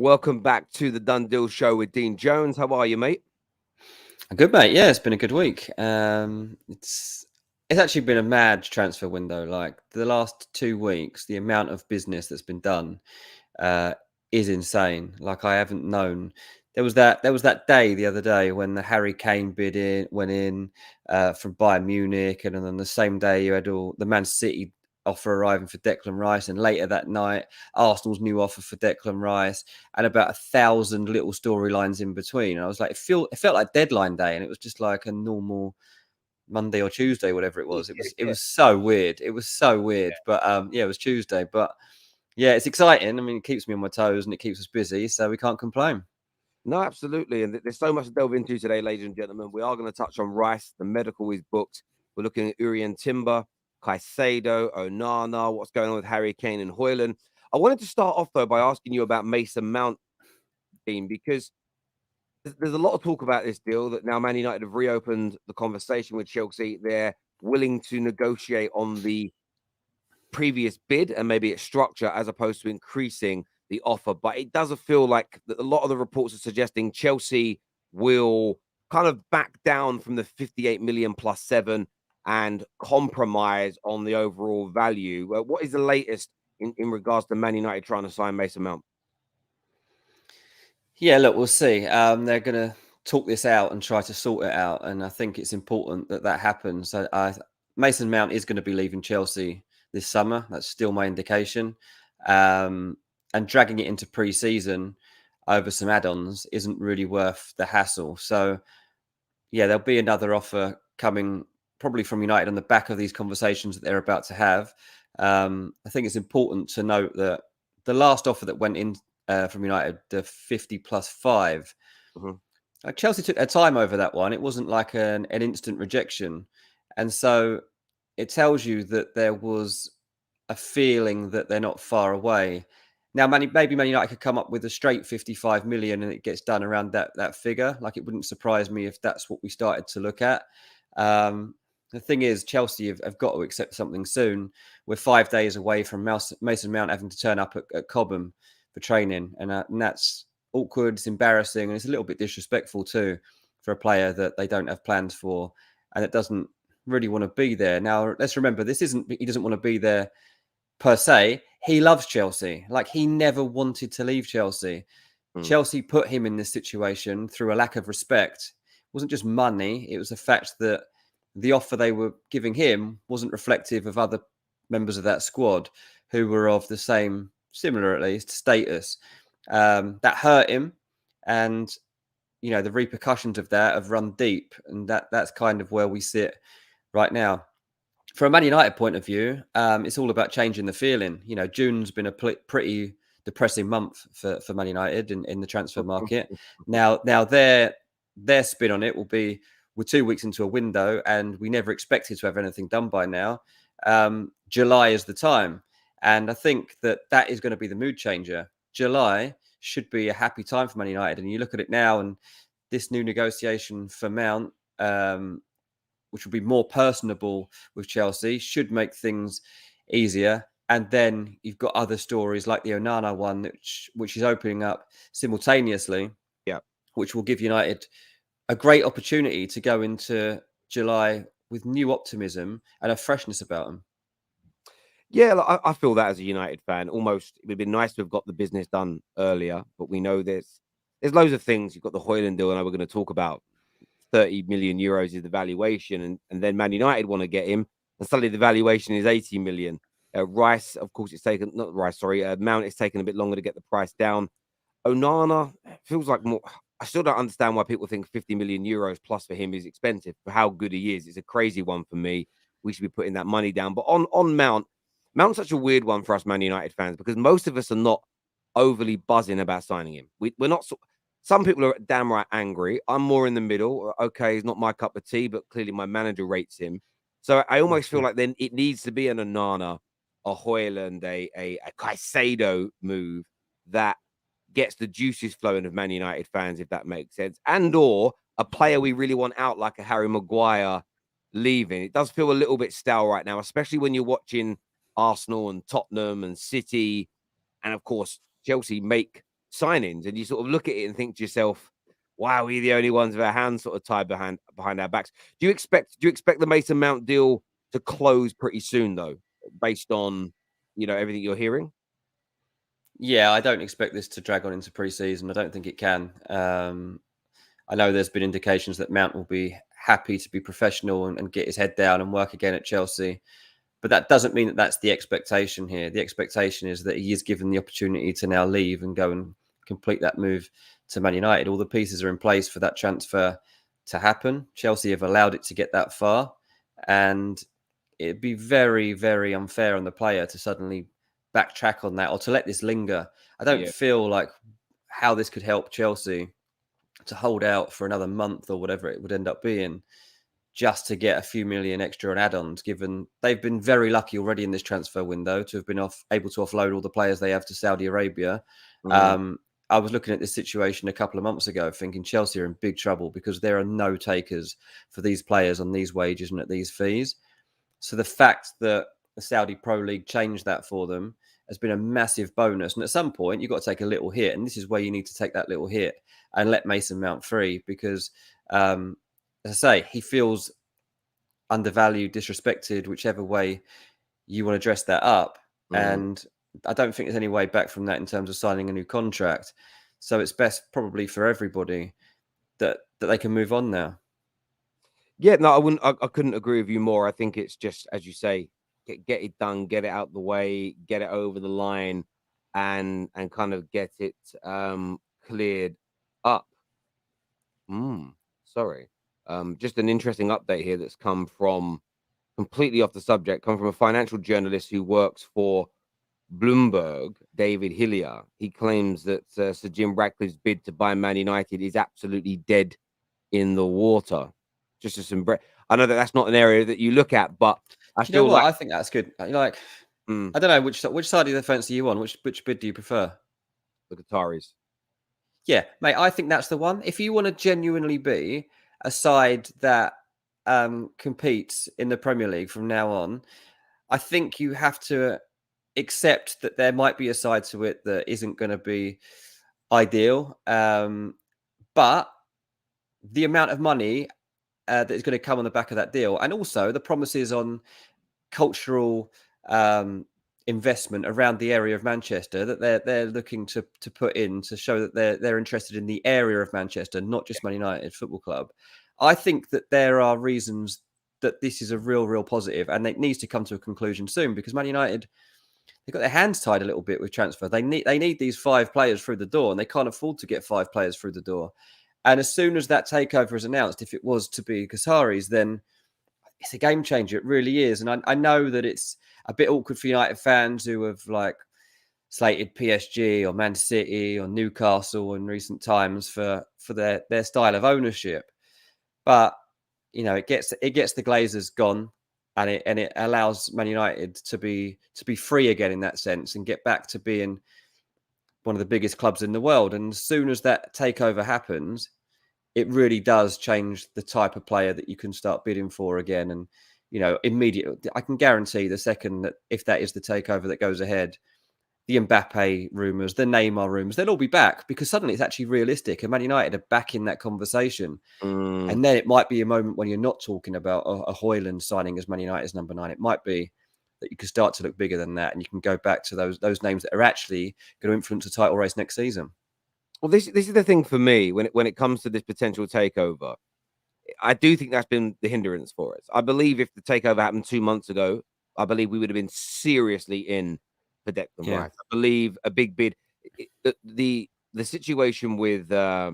Welcome back to the Done Deal Show with Dean Jones. How are you, mate? Good, mate. Yeah, it's been a good week. It's actually been a mad transfer window. Like the last 2 weeks, the amount of business that's been done is insane. Like I haven't known. There was that day the other day when the Harry Kane went in from Bayern Munich, and then the same day you had all the Man City offer arriving for Declan Rice, and later that night Arsenal's new offer for Declan Rice, and about 1,000 little storylines in between. And I was like, it felt like deadline day, and it was just like a normal Monday or Tuesday, whatever it was. It was so weird. It was so weird. But yeah, it was Tuesday. But yeah, it's exciting. I mean, it keeps me on my toes and it keeps us busy, so we can't complain. No, absolutely. And there's so much to delve into today, ladies and gentlemen. We are going to touch on Rice. The medical is booked. We're looking at Urian Timber, Caicedo, Onana, what's going on with Harry Kane and Hojlund. I wanted to start off, though, by asking you about Mason Mount, Dean, because there's a lot of talk about this deal that now Man United have reopened the conversation with Chelsea. They're willing to negotiate on the previous bid and maybe its structure as opposed to increasing the offer. But it doesn't feel like a lot of the reports are suggesting Chelsea will kind of back down from the 58 million plus 7 and compromise on the overall value. What is the latest in regards to Man United trying to sign Mason Mount? Yeah, look, we'll see. They're going to talk this out and try to sort it out, and I think it's important that happens. Mason Mount is going to be leaving Chelsea this summer. That's still my indication. And dragging it into pre-season over some add-ons isn't really worth the hassle. So, yeah, there'll be another offer coming probably from United on the back of these conversations that they're about to have. I think it's important to note that the last offer that went in from United, the 50 plus 5, Chelsea took their time over that one. It wasn't like an instant rejection. And so it tells you that there was a feeling that they're not far away. Now, maybe Man United could come up with a straight 55 million and it gets done around that figure. Like, it wouldn't surprise me if that's what we started to look at. The thing is, Chelsea have got to accept something soon. We're 5 days away from Mason Mount having to turn up at Cobham for training. And that's awkward, it's embarrassing, and it's a little bit disrespectful too for a player that they don't have plans for and that doesn't really want to be there. Now, let's remember, he doesn't want to be there per se. He loves Chelsea. Like, he never wanted to leave Chelsea. Chelsea put him in this situation through a lack of respect. It wasn't just money. It was the fact that the offer they were giving him wasn't reflective of other members of that squad who were of the same, similar at least, status. That hurt him. And, you know, the repercussions of that have run deep. And that's kind of where we sit right now. From a Man United point of view, it's all about changing the feeling. You know, June's been a pretty depressing month for Man United in the transfer market. Now their spin on it will be, we're 2 weeks into a window and we never expected to have anything done by now. July is the time. And I think that is going to be the mood changer. July should be a happy time for Man United. And you look at it now, and this new negotiation for Mount, which will be more personable with Chelsea, should make things easier. And then you've got other stories like the Onana one, which is opening up simultaneously, which will give United a great opportunity to go into July with new optimism and a freshness about them. Yeah, I feel that as a United fan. Almost, it would be nice to have got the business done earlier, but we know there's loads of things. You've got the Hojlund deal, and we're going to talk about 30 million euros is the valuation, and then Man United want to get him, and suddenly the valuation is 80 million. Rice, of course, Mount is taking a bit longer to get the price down. Onana feels like more. I still don't understand why people think 50 million euros plus for him is expensive for how good he is. It's a crazy one for me. We should be putting that money down. But on Mount's such a weird one for us Man United fans because most of us are not overly buzzing about signing him. We're not. Some people are damn right angry. I'm more in the middle. Okay, he's not my cup of tea, but clearly my manager rates him. So I almost feel like then it needs to be an Onana, a Hojlund, a Caicedo move that gets the juices flowing of Man United fans, if that makes sense, and or a player we really want out, like a Harry Maguire leaving. It does feel a little bit stale right now, especially when you're watching Arsenal and Tottenham and City, and of course Chelsea make signings, and you sort of look at it and think to yourself, "Wow, we're the only ones with our hands sort of tied behind our backs." Do you expect the Mason Mount deal to close pretty soon, though, based on everything you're hearing? Yeah, I don't expect this to drag on into pre-season. I don't think it can. I know there's been indications that Mount will be happy to be professional and get his head down and work again at Chelsea. But that doesn't mean that that's the expectation here. The expectation is that he is given the opportunity to now leave and go and complete that move to Man United. All the pieces are in place for that transfer to happen. Chelsea have allowed it to get that far. And it'd be very, very unfair on the player to suddenly backtrack on that or to let this linger. I don't feel like how this could help Chelsea to hold out for another month or whatever it would end up being just to get a few million extra on add-ons, given they've been very lucky already in this transfer window to have been able to offload all the players they have to Saudi Arabia. I was looking at this situation a couple of months ago thinking Chelsea are in big trouble because there are no takers for these players on these wages and at these fees. So the fact that the Saudi Pro League changed that for them has been a massive bonus. And at some point, you've got to take a little hit. And this is where you need to take that little hit and let Mason Mount free because, as I say, he feels undervalued, disrespected, whichever way you want to dress that up. And I don't think there's any way back from that in terms of signing a new contract. So it's best probably for everybody that they can move on now. Yeah, no, I couldn't agree with you more. I think it's just, as you say, get it done, get it out the way, get it over the line, and kind of get it cleared up. Sorry. Just an interesting update here that's come from completely off the subject, come from a financial journalist who works for Bloomberg, David Hillier. He claims that Sir Jim Ratcliffe's bid to buy Man United is absolutely dead in the water. Just as some I know that that's not an area that you look at, but I Do you know feel what? like I think that's good. Like, I don't know which side of the fence are you on? Which bid do you prefer? the Qataris. Yeah, mate, I think that's the one. If you want to genuinely be a side that competes in the Premier League from now on, I think you have to accept that there might be a side to it that isn't going to be ideal. But the amount of money that is going to come on the back of that deal, and also the promises on cultural investment around the area of Manchester that they're looking to put in to show that they're interested in the area of Manchester, not just Man United Football Club. I think that there are reasons that this is a real positive, and it needs to come to a conclusion soon because Man United, they've got their hands tied a little bit with transfer. They need these 5 players through the door, and they can't afford to get 5 players through the door. And as soon as that takeover is announced, if it was to be Qataris, then it's a game changer. It really is. And I know that it's a bit awkward for United fans who have like slated PSG or Man City or Newcastle in recent times for their style of ownership. But it gets the Glazers gone, and it allows Man United to be free again in that sense and get back to being one of the biggest clubs in the world. And as soon as that takeover happens, it really does change the type of player that you can start bidding for again. And, immediately, I can guarantee the second that if that is the takeover that goes ahead, the Mbappe rumours, the Neymar rumours, they'll all be back because suddenly it's actually realistic. And Man United are back in that conversation. And then it might be a moment when you're not talking about a Hojlund signing as Man United's number 9. It might be that you can start to look bigger than that, and you can go back to those names that are actually going to influence the title race next season. Well, this is the thing for me when it comes to this potential takeover. I do think that's been the hindrance for us. I believe if the takeover happened 2 months ago, I believe we would have been seriously in for Declan Rice. I believe a big bid. The situation with I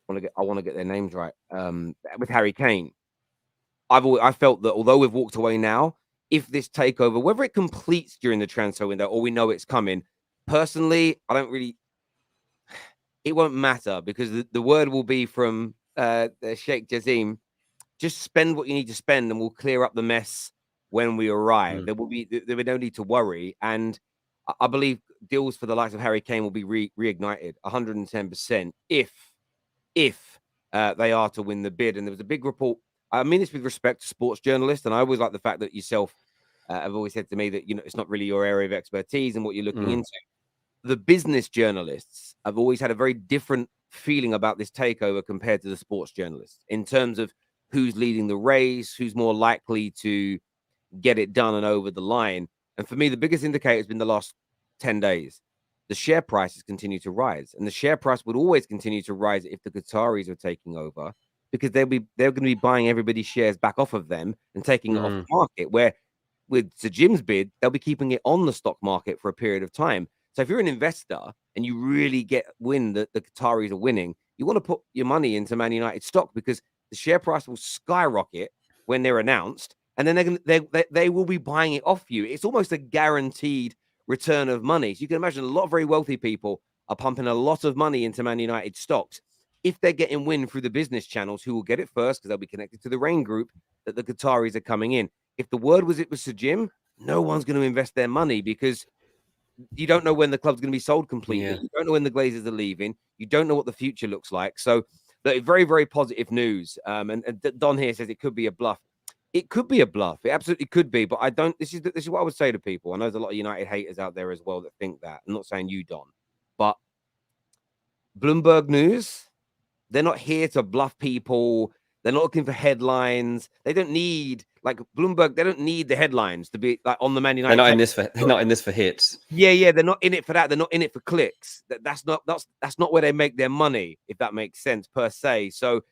want to get their names right. With Harry Kane, I felt that although we've walked away now, if this takeover, whether it completes during the transfer window or we know it's coming, personally, I don't really. It won't matter because the word will be from Sheikh Jazim. Just spend what you need to spend, and we'll clear up the mess when we arrive. There will be no need to worry, and I believe deals for the likes of Harry Kane will be reignited 110% if they are to win the bid. And there was a big report. I mean this with respect to sports journalists, and I always like the fact that yourself have always said to me that, it's not really your area of expertise and what you're looking Mm. into. The business journalists have always had a very different feeling about this takeover compared to the sports journalists in terms of who's leading the race, who's more likely to get it done and over the line. And for me, the biggest indicator has been the last 10 days. The share prices continue to rise, and the share price would always continue to rise if the Qataris are taking over, because they're going to be buying everybody's shares back off of them and taking it off the market. Where with Sir Jim's bid, they'll be keeping it on the stock market for a period of time. So if you're an investor and you really get wind that the Qataris are winning, you want to put your money into Man United stock, because the share price will skyrocket when they're announced, and then they will be buying it off you. It's almost a guaranteed return of money. So you can imagine a lot of very wealthy people are pumping a lot of money into Man United stocks. If they're getting wind through the business channels, who will get it first because they'll be connected to the Rain Group, that the Qataris are coming in. If the word was it was Sir Jim, no one's going to invest their money, because you don't know when the club's going to be sold completely. Yeah. You don't know when the Glazers are leaving. You don't know what the future looks like. So, very, very positive news. And Don here says it could be a bluff. It could be a bluff. It absolutely could be. But I don't. This is what I would say to people. I know there's a lot of United haters out there as well that think that. I'm not saying you, Don, but Bloomberg News, they're not here to bluff people. They're not looking for headlines. They don't need, like Bloomberg, they don't need the headlines to be like on the Man United. They're not in this for hits. Yeah, they're not in it for that. They're not in it for clicks. That's not where they make their money, if that makes sense per se. So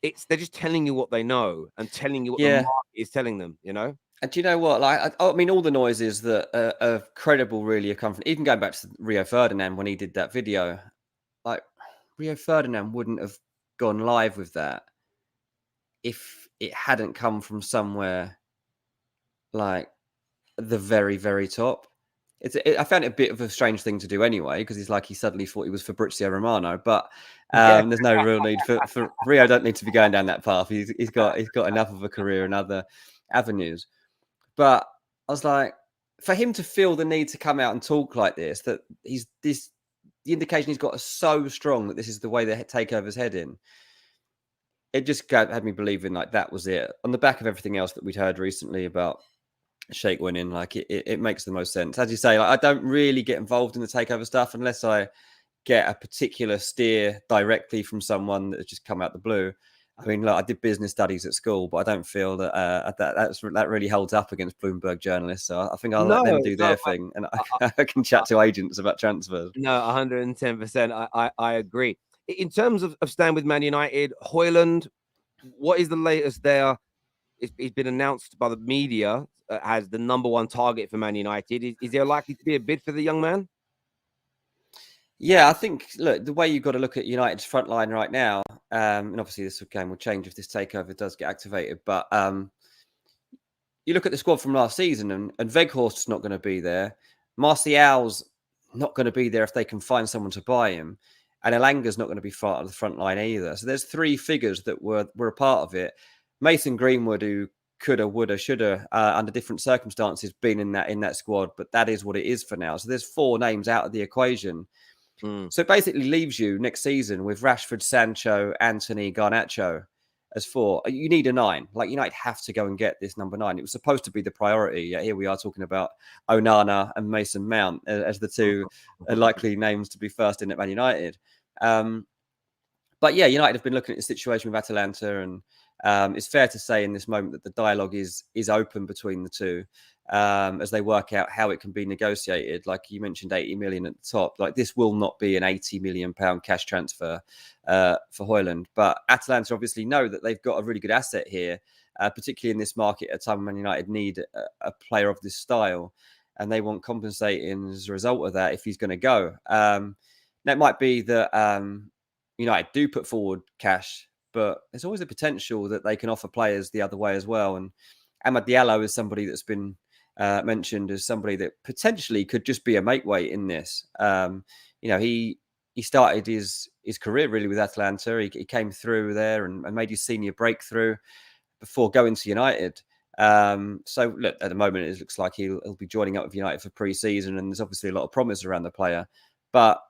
they're just telling you what they know and telling you what the market is telling them, And do you know what? Like, I mean, all the noises that are credible really have come from, even going back to Rio Ferdinand when he did that video. Like, Rio Ferdinand wouldn't have gone live with that if it hadn't come from somewhere like the very, very top. I found it a bit of a strange thing to do anyway, because it's like he suddenly thought he was Fabrizio Romano, but there's no real need for Rio. Don't need to be going down that path. He's got enough of a career in other avenues. But I was like, for him to feel the need to come out and talk like this, that the indication he's got is so strong that this is the way the takeover's heading. It just had me believing like that was it. On the back of everything else that we'd heard recently about Sheikh winning, like it makes the most sense. As you say, like, I don't really get involved in the takeover stuff unless I get a particular steer directly from someone that has just come out the blue. I mean, look, I did business studies at school, but I don't feel that that really holds up against Bloomberg journalists. So I think I'll let them do their thing, and I can chat to agents about transfers. No, 110%. I agree. In terms of staying with Man United, Hojlund, what is the latest there? It's been announced by the media as the number one target for Man United. Is there likely to be a bid for the young man? Yeah, I think, look, the way you've got to look at United's front line right now, and obviously this game will change if this takeover does get activated, but you look at the squad from last season, and Weghorst's not going to be there. Martial's not going to be there if they can find someone to buy him. And Elanga's not going to be part of the front line either. So there's three figures that were a part of it. Mason Greenwood, who coulda, woulda, shoulda, under different circumstances, been in that squad, but that is what it is for now. So there's four names out of the equation. So it basically leaves you next season with Rashford, Sancho, Anthony, Garnacho as four. You need a 9. Like, United have to go and get this number 9. It was supposed to be the priority. Yet here we are talking about Onana and Mason Mount as the two likely names to be first in at Man United. But yeah, United have been looking at the situation with Atalanta, and it's fair to say in this moment that the dialogue is open between the two as they work out how it can be negotiated. Like you mentioned, 80 million at the top. Like, this will not be an 80 million pound cash transfer for Hojlund. But Atalanta obviously know that they've got a really good asset here, particularly in this market at a time when United need a player of this style, and they want compensating as a result of that if he's going to go. That might be that United do put forward cash, but there's always a potential that they can offer players the other way as well. And Amad Diallo is somebody that's been mentioned as somebody that potentially could just be a make weight in this. He started his career really with Atalanta. He came through there and made his senior breakthrough before going to United. So look, at the moment it looks like he'll be joining up with United for pre-season, and there's obviously a lot of promise around the player. But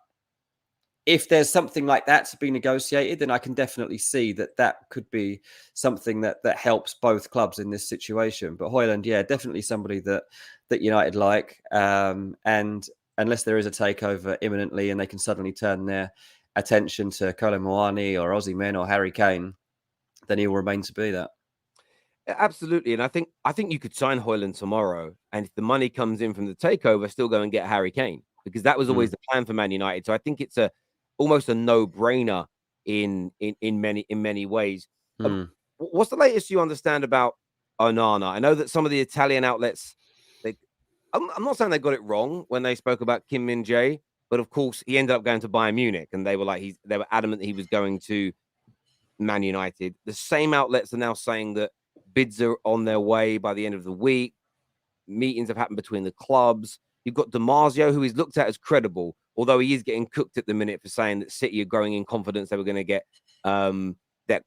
if there's something like that to be negotiated, then I can definitely see that could be something that helps both clubs in this situation. But Hojlund, yeah, definitely somebody that United like. And unless there is a takeover imminently and they can suddenly turn their attention to Kolo Muani or Osimhen or Harry Kane, then he will remain to be that. Absolutely, and I think you could sign Hojlund tomorrow, and if the money comes in from the takeover, still go and get Harry Kane, because that was always the plan for Man United. So I think it's almost a no-brainer in many ways. What's the latest you understand about Onana? I know that some of the Italian outlets, I'm not saying they got it wrong when they spoke about Kim Min-jae, but of course he ended up going to Bayern Munich, and they were adamant that he was going to Man United. The same outlets are now saying that bids are on their way by the end of the week. Meetings have happened between the clubs. You've got Damasio, who is looked at as credible, although he is getting cooked at the minute for saying that City are growing in confidence they were going to get Declan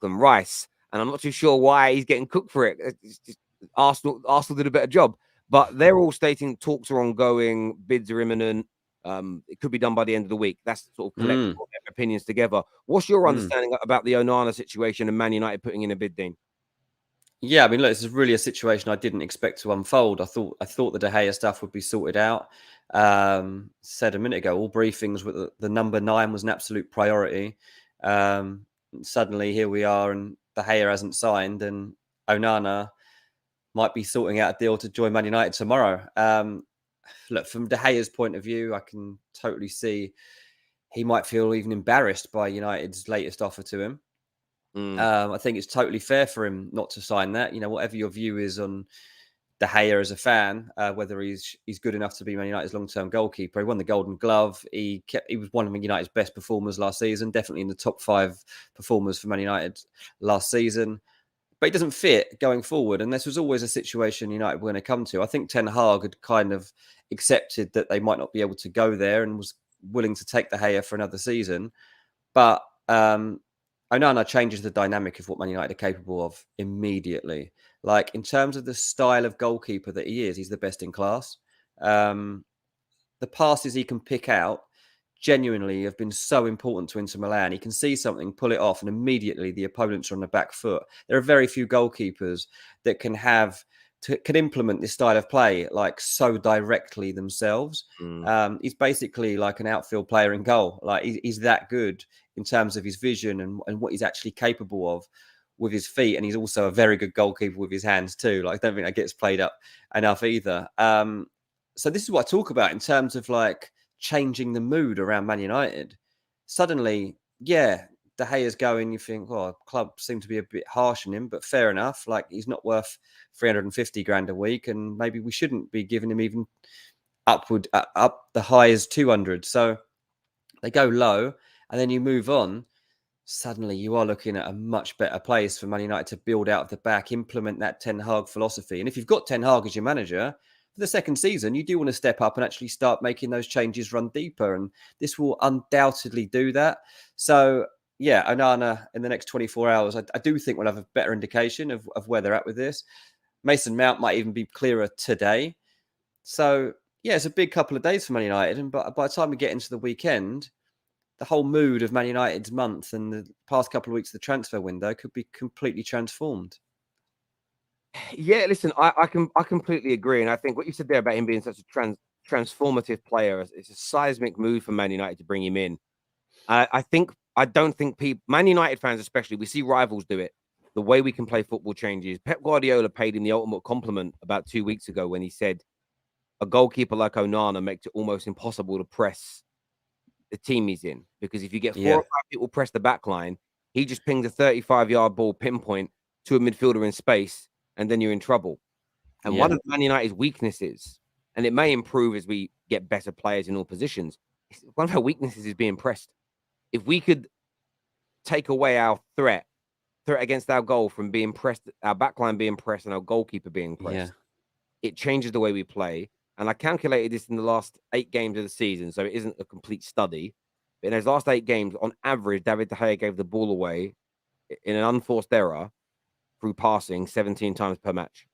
Rice. And I'm not too sure why he's getting cooked for it. Arsenal did a better job. But they're all stating talks are ongoing, bids are imminent. It could be done by the end of the week. That's sort of collecting all their opinions together. What's your understanding about the Onana situation and Man United putting in a bid, Dean? Yeah, I mean, look, this is really a situation I didn't expect to unfold. I thought the De Gea stuff would be sorted out. Said a minute ago, all briefings with the number 9 was an absolute priority. Suddenly, here we are, and De Gea hasn't signed, and Onana might be sorting out a deal to join Man United tomorrow. Look, from De Gea's point of view, I can totally see he might feel even embarrassed by United's latest offer to him. I think it's totally fair for him not to sign that. Whatever your view is on De Gea as a fan, whether he's good enough to be Man United's long-term goalkeeper. He won the Golden Glove. He was one of Man United's best performers last season, definitely in the top 5 performers for Man United last season. But he doesn't fit going forward, and this was always a situation United were going to come to. I think Ten Hag had kind of accepted that they might not be able to go there and was willing to take De Gea for another season. But Onana changes the dynamic of what Man United are capable of immediately. Like, in terms of the style of goalkeeper that he is, he's the best in class. The passes he can pick out genuinely have been so important to Inter Milan. He can see something, pull it off, and immediately the opponents are on the back foot. There are very few goalkeepers that can implement this style of play like so directly themselves. He's basically like an outfield player in goal. Like, he's that good in terms of his vision and what he's actually capable of with his feet. And he's also a very good goalkeeper with his hands too. Like, I don't think that gets played up enough either. So this is what I talk about in terms of like changing the mood around Man United. Suddenly, yeah, De Gea's going, you think, well, club seem to be a bit harsh on him, but fair enough. Like, he's not worth 350 grand a week, and maybe we shouldn't be giving him even up the high as 200. So they go low, and then you move on. Suddenly, you are looking at a much better place for Man United to build out of the back, implement that Ten Hag philosophy. And if you've got Ten Hag as your manager for the second season, you do want to step up and actually start making those changes run deeper. And this will undoubtedly do that. So, yeah, Onana in the next 24 hours, I do think we'll have a better indication of where they're at with this. Mason Mount might even be clearer today. So, yeah, it's a big couple of days for Man United. And by the time we get into the weekend, the whole mood of Man United's month and the past couple of weeks of the transfer window could be completely transformed. Yeah, listen, I completely agree. And I think what you said there about him being such a transformative player, it's a seismic move for Man United to bring him in. I don't think people, Man United fans especially, we see rivals do it. The way we can play football changes. Pep Guardiola paid him the ultimate compliment about 2 weeks ago when he said a goalkeeper like Onana makes it almost impossible to press the team he's in, because if you get 4 or 5 people press the back line, he just pings a 35-yard ball pinpoint to a midfielder in space, and then you're in trouble. And one of Man United's weaknesses, and it may improve as we get better players in all positions, one of our weaknesses is being pressed. If we could take away our threat against our goal from being pressed, our backline being pressed and our goalkeeper being pressed, it changes the way we play. And I calculated this in the last 8 games of the season, so it isn't a complete study. But in those last 8 games, on average, David De Gea gave the ball away in an unforced error through passing 17 times per match.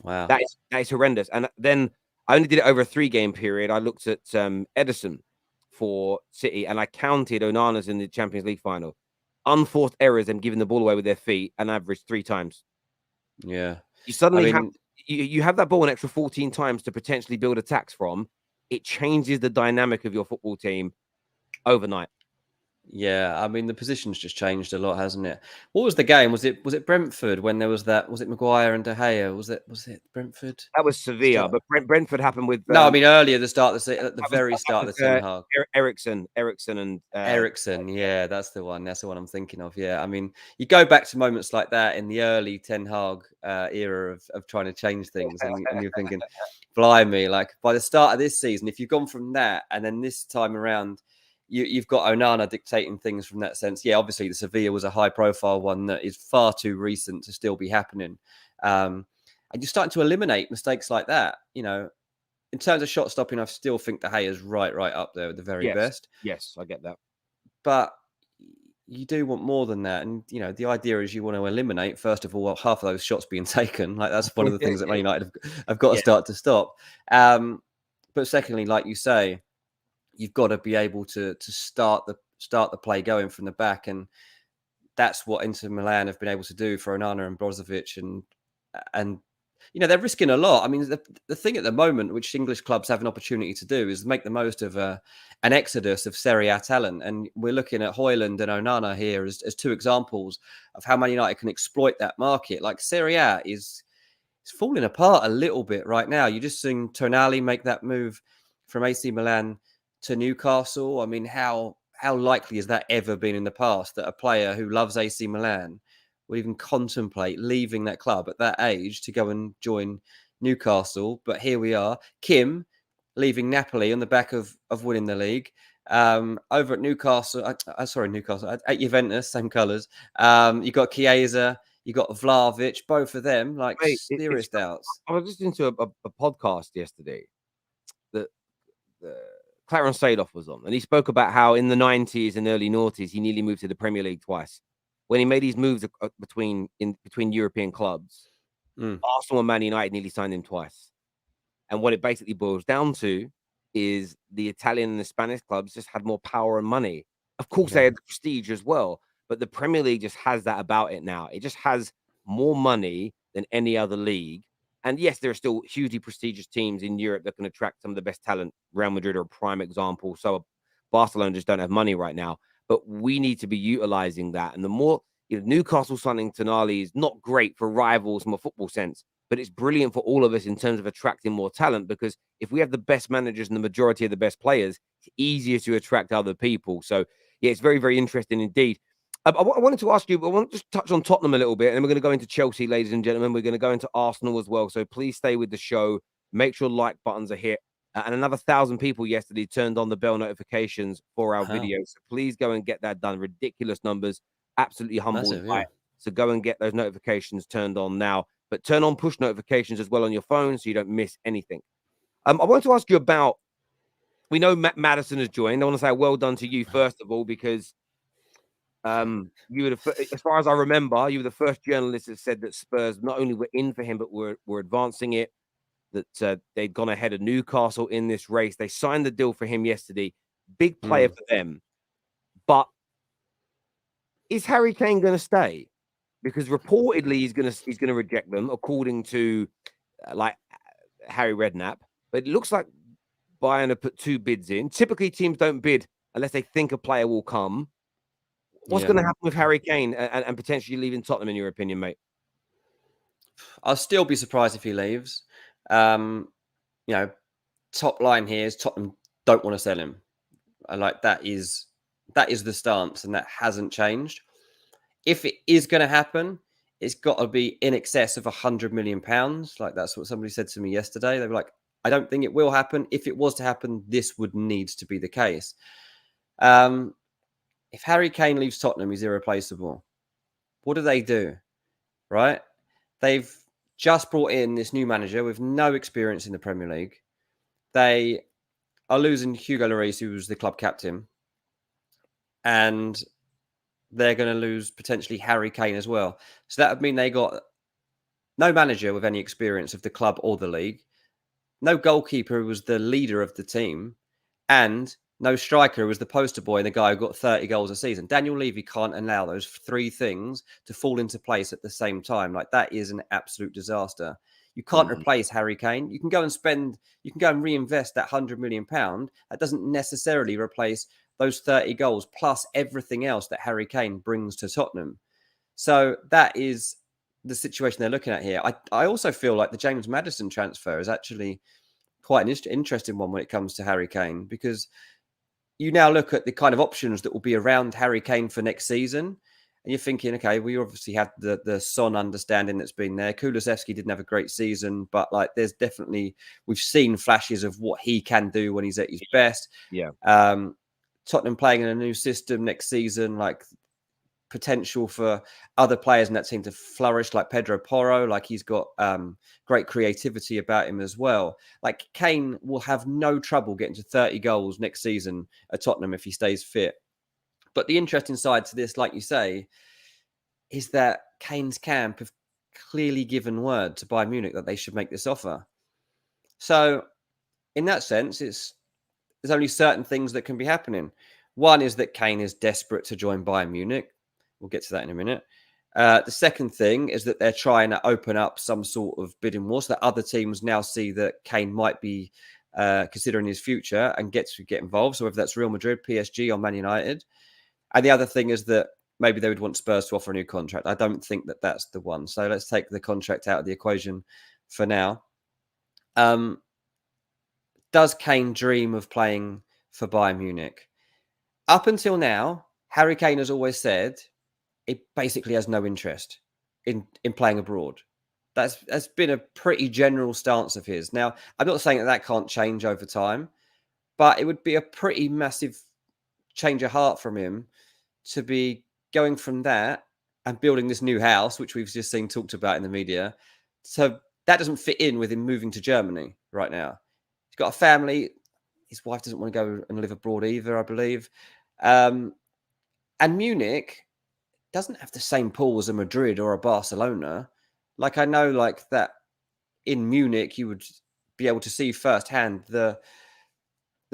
Wow. That is horrendous. And then I only did it over a 3-game period. I looked at Ederson for City, and I counted Onana's in the Champions League final. Unforced errors, them giving the ball away with their feet, an average 3 times. Yeah. You suddenly I have mean, you have that ball an extra 14 times to potentially build attacks from. It changes the dynamic of your football team overnight. yeah, I mean the position's just changed a lot, hasn't it? What was the game? Was it Brentford when there was that? Was it Maguire and De Gea? Was it Brentford? That was Sevilla, Start. but Brentford happened with No, I mean earlier the start of at the that was very start of the Ten Hag. Ericsson, and Ericsson, yeah, that's the one. That's the one I'm thinking of. Yeah, I mean, you go back to moments like that in the early Ten Hag era of trying to change things, and you're thinking, blimey, like by the start of this season, if you've gone from that and then this time around, you've got Onana dictating things from that sense. Yeah, obviously the Sevilla was a high-profile one that is far too recent to still be happening, and you're starting to eliminate mistakes like that. You know, in terms of shot stopping, I still think De Gea is right up there with the very best. Yes, I get that. But you do want more than that. And, you know, the idea is you want to eliminate, first of all, half of those shots being taken. Like, that's one of the things that Man United have got to start to stop. But secondly, like you say, you've got to be able to start the play going from the back. And that's what Inter Milan have been able to do for Onana and Brozovic. And you know, they're risking a lot. I mean, the thing at the moment, which English clubs have an opportunity to do, is make the most of an exodus of Serie A talent. And we're looking at Hojlund and Onana here as 2 examples of how Man United can exploit that market. Like Serie A is falling apart a little bit right now. You just seen Tonali make that move from AC Milan to Newcastle. I mean, how likely has that ever been in the past that a player who loves AC Milan would even contemplate leaving that club at that age to go and join Newcastle? But here we are. Kim leaving Napoli on the back of winning the league. Over at Newcastle, Newcastle, at Juventus, same colours. You got Chiesa, you got Vlahovic, both of them, like Mate, serious doubts. I was listening to a podcast yesterday that Clarence Seedorf was on, and he spoke about how in the 90s and early noughties he nearly moved to the Premier League twice. When he made these moves between European clubs, Arsenal and Man United nearly signed him twice. And what it basically boils down to is the Italian and the Spanish clubs just had more power and money. Of course, they had the prestige as well, but the Premier League just has that about it now. It just has more money than any other league. And yes, there are still hugely prestigious teams in Europe that can attract some of the best talent. Real Madrid are a prime example. So Barcelona just don't have money right now. But we need to be utilizing that. And the more, Newcastle signing Tonali is not great for rivals from a football sense, but it's brilliant for all of us in terms of attracting more talent, because if we have the best managers and the majority of the best players, it's easier to attract other people. So, yeah, it's very, very interesting indeed. I wanted to ask you, I want to just touch on Tottenham a little bit, and then we're going to go into Chelsea, ladies and gentlemen. We're going to go into Arsenal as well. So please stay with the show. Make sure like buttons are hit. And another 1,000 people yesterday turned on the bell notifications for our videos. So please go and get that done. Ridiculous numbers. Absolutely humbled Massive, by it. So go and get those notifications turned on now. But turn on push notifications as well on your phone so you don't miss anything. I want to ask you about, we know Madison has joined. I want to say well done to you, first of all, because you were as far as I remember, you were the first journalist that said that Spurs not only were in for him, but were advancing it, that they'd gone ahead of Newcastle in this race. They signed the deal for him yesterday. Big player for them. But is Harry Kane going to stay? Because reportedly he's going to reject them, according to like Harry Redknapp. But it looks like Bayern have put 2 bids in. Typically, teams don't bid unless they think a player will come. What's going to happen with Harry Kane and potentially leaving Tottenham, in your opinion, mate? I'll still be surprised if he leaves. You know, top line here is Tottenham don't want to sell him. That is the stance, and that hasn't changed. If it is going to happen, it's got to be in excess of £100 million. Like, that's what somebody said to me yesterday. They were like, I don't think it will happen. If it was to happen, this would need to be the case. If Harry Kane leaves Tottenham, he's irreplaceable. What do? Right? They've just brought in this new manager with no experience in the Premier League. They are losing Hugo Lloris, who was the club captain. And they're going to lose potentially Harry Kane as well. So that would mean they got no manager with any experience of the club or the league, no goalkeeper who was the leader of the team, and no striker who was the poster boy and the guy who got 30 goals a season. Daniel Levy can't allow those three things to fall into place at the same time. Like, that is an absolute disaster. You can't replace Harry Kane. You can go and reinvest that £100 million. That doesn't necessarily replace those 30 goals plus everything else that Harry Kane brings to Tottenham. So that is the situation they're looking at here. I also feel like the James Maddison transfer is actually quite an interesting one when it comes to Harry Kane, because you now look at the kind of options that will be around Harry Kane for next season, and you're thinking, okay, we obviously have the Son understanding that's been there. Kulusevski didn't have a great season, but like, there's definitely, we've seen flashes of what he can do when he's at his best. Yeah. Tottenham playing in a new system next season, like, potential for other players in that team to flourish, like Pedro Porro. Like, he's got great creativity about him as well. Like, Kane will have no trouble getting to 30 goals next season at Tottenham if he stays fit. But the interesting side to this, like you say, is that Kane's camp have clearly given word to Bayern Munich that they should make this offer. So in that sense, there's only certain things that can be happening. One is that Kane is desperate to join Bayern Munich. We'll get to that in a minute. The second thing is that they're trying to open up some sort of bidding war so that other teams now see that Kane might be considering his future and get involved. So whether that's Real Madrid, PSG, or Man United. And the other thing is that maybe they would want Spurs to offer a new contract. I don't think that that's the one. So let's take the contract out of the equation for now. Does Kane dream of playing for Bayern Munich? Up until now, Harry Kane has always said it basically has no interest in playing abroad. That's been a pretty general stance of his. Now, I'm not saying that can't change over time, but it would be a pretty massive change of heart from him to be going from that and building this new house, which we've just seen talked about in the media. So that doesn't fit in with him moving to Germany right now. He's got a family. His wife doesn't want to go and live abroad either, I believe. And Munich doesn't have the same pool as a Madrid or a Barcelona. Like, I know, like, that in Munich, you would be able to see firsthand the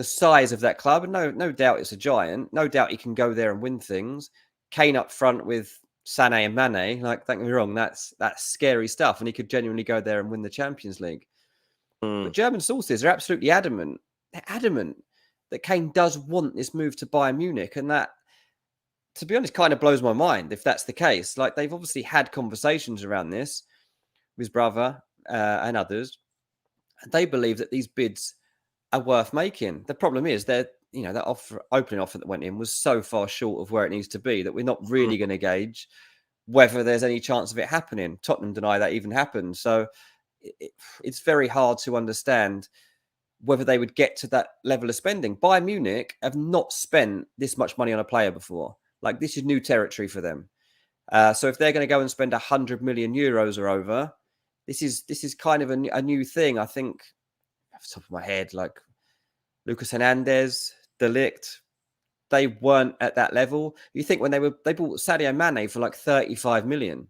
size of that club. And no doubt it's a giant. No doubt he can go there and win things. Kane up front with Sané and Mane, like, don't get me wrong, that's scary stuff. And he could genuinely go there and win the Champions League. But German sources are absolutely adamant. They're adamant that Kane does want this move to Bayern Munich. And that, to be honest, kind of blows my mind if that's the case. Like, they've obviously had conversations around this with his brother and others. And they believe that these bids are worth making. The problem is that opening offer that went in was so far short of where it needs to be that we're not really going to gauge whether there's any chance of it happening. Tottenham deny that even happened. So it's very hard to understand whether they would get to that level of spending. Bayern Munich have not spent this much money on a player before. Like, this is new territory for them. So if they're going to go and spend 100 million euros or over, this is kind of a new thing. I think, off the top of my head, like Lucas Hernandez, De Ligt, they weren't at that level. You think when they bought Sadio Mane for like 35 million.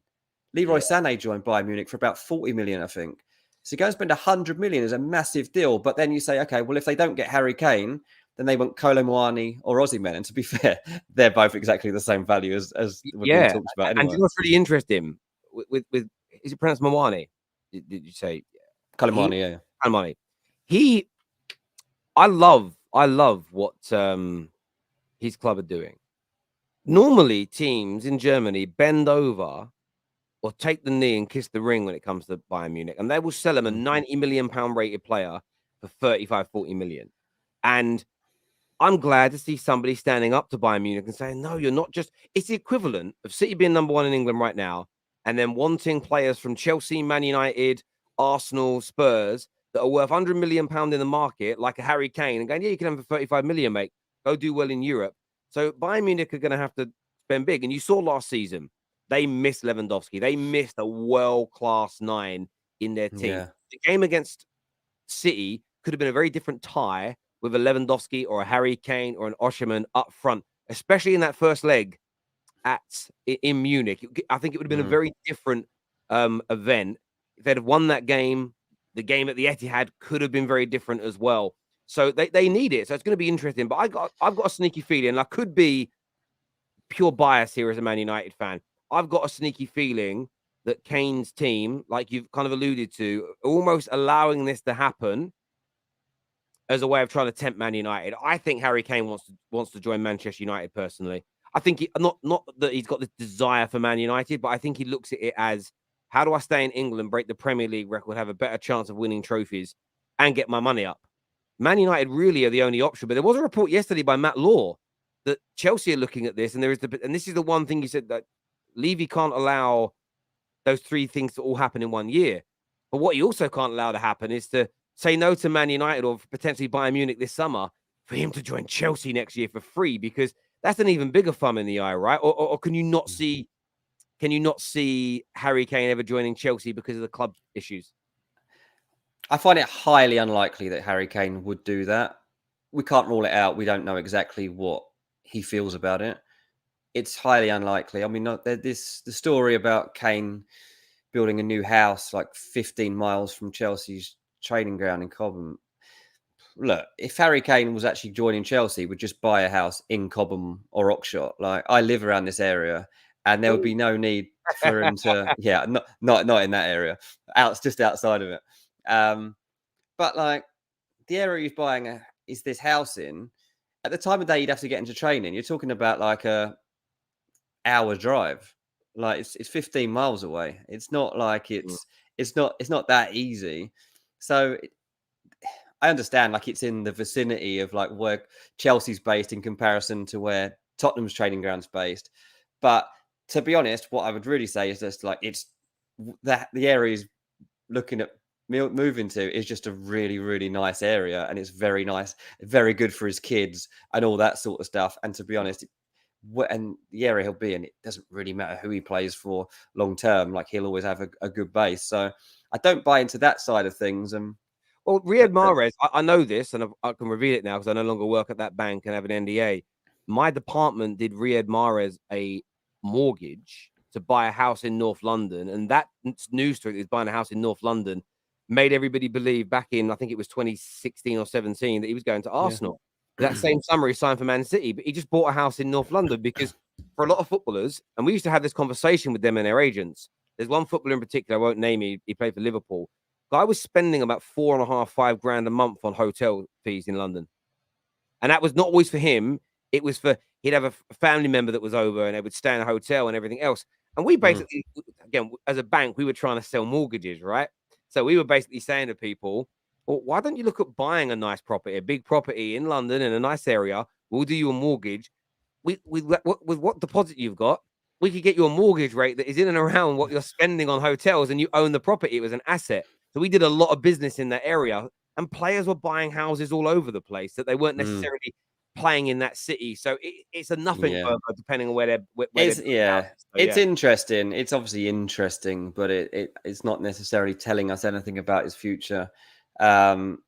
Leroy Sané joined Bayern Munich for about 40 million, I think. So go and spend 100 million is a massive deal. But then you say, okay, well, if they don't get Harry Kane, then they want Kolo Muani or Osimhen. And to be fair, they're both exactly the same value as we've been talked about anyway. And you know what's really interesting with is it pronounced Muani? Did you say Kolo Muani? Yeah, Kolo Muani. I love what his club are doing. Normally, teams in Germany bend over or take the knee and kiss the ring when it comes to Bayern Munich, and they will sell him a 90 million pound rated player for 35, 40 million. And I'm glad to see somebody standing up to Bayern Munich and saying, no, you're not just... It's the equivalent of City being number one in England right now and then wanting players from Chelsea, Man United, Arsenal, Spurs that are worth 100 million pound in the market, like a Harry Kane, and going, yeah, you can have for 35 million, mate. Go do well in Europe. So Bayern Munich are going to have to spend big. And you saw last season, they missed Lewandowski. They missed a world-class 9 in their team. Yeah. The game against City could have been a very different tie with a Lewandowski or a Harry Kane or an Osimhen up front, especially in that first leg in Munich. I think it would have been a very different event. If they'd have won that game, the game at the Etihad could have been very different as well. So they need it. So it's going to be interesting. But I've got a sneaky feeling, and I could be pure bias here as a Man United fan. I've got a sneaky feeling that Kane's team, like you've kind of alluded to, almost allowing this to happen as a way of trying to tempt Man United. I think Harry Kane wants to join Manchester United personally. I think not that he's got this desire for Man United, but I think he looks at it as, how do I stay in England, break the Premier League record, have a better chance of winning trophies, and get my money up? Man United really are the only option. But there was a report yesterday by Matt Law that Chelsea are looking at this, and this is the one thing you said, that Levy can't allow those three things to all happen in 1 year. But what he also can't allow to happen is to say no to Man United or potentially Bayern Munich this summer for him to join Chelsea next year for free, because that's an even bigger thumb in the eye, right? Or can you not see Harry Kane ever joining Chelsea because of the club issues? I find it highly unlikely that Harry Kane would do that. We can't rule it out. We don't know exactly what he feels about it. It's highly unlikely. I mean, the story about Kane building a new house like 15 miles from Chelsea's training ground in Cobham. Look, if Harry Kane was actually joining Chelsea, would just buy a house in Cobham or Oxshott. Like, I live around this area, and there would be no need for him to, not in that area, just outside of it. But like, the area he's buying is this house in. At the time of day, you'd have to get into training. You're talking about like a hour drive. Like, it's 15 miles away. It's not like it's not that easy. So I understand, like, it's in the vicinity of like where Chelsea's based in comparison to where Tottenham's training ground's based. But to be honest, what I would really say is just like, it's that the area he's looking at moving to is just a really, really nice area, and it's very nice, very good for his kids and all that sort of stuff. And to be honest, and the area he'll be in, it doesn't really matter who he plays for long term. Like, he'll always have a good base. So I don't buy into that side of things. Well, Riyad Mahrez, I know this, and I can reveal it now because I no longer work at that bank and have an NDA. My department did Riyad Mahrez a mortgage to buy a house in North London, and that news story, is buying a house in North London, made everybody believe back in, I think it was 2016 or 17, that he was going to Arsenal. Yeah. That same summer, he signed for Man City, but he just bought a house in North London because for a lot of footballers, and we used to have this conversation with them and their agents. There's one footballer in particular, I won't name him, he played for Liverpool. Guy was spending about $4.5-5 grand a month on hotel fees in London. And that was not always for him. It was for, he'd have a family member that was over and they would stay in a hotel and everything else. And we basically, again, as a bank, we were trying to sell mortgages, right? So we were basically saying to people, well, why don't you look at buying a nice property, a big property in London in a nice area? We'll do you a mortgage. With what deposit you've got, we could get you a mortgage rate that is in and around what you're spending on hotels, and you own the property. It was an asset. So we did a lot of business in that area, and players were buying houses all over the place that they weren't necessarily playing in that city. So it's a nothing burger, depending on where they're. It's interesting. It's obviously interesting, but it's not necessarily telling us anything about his future. Look,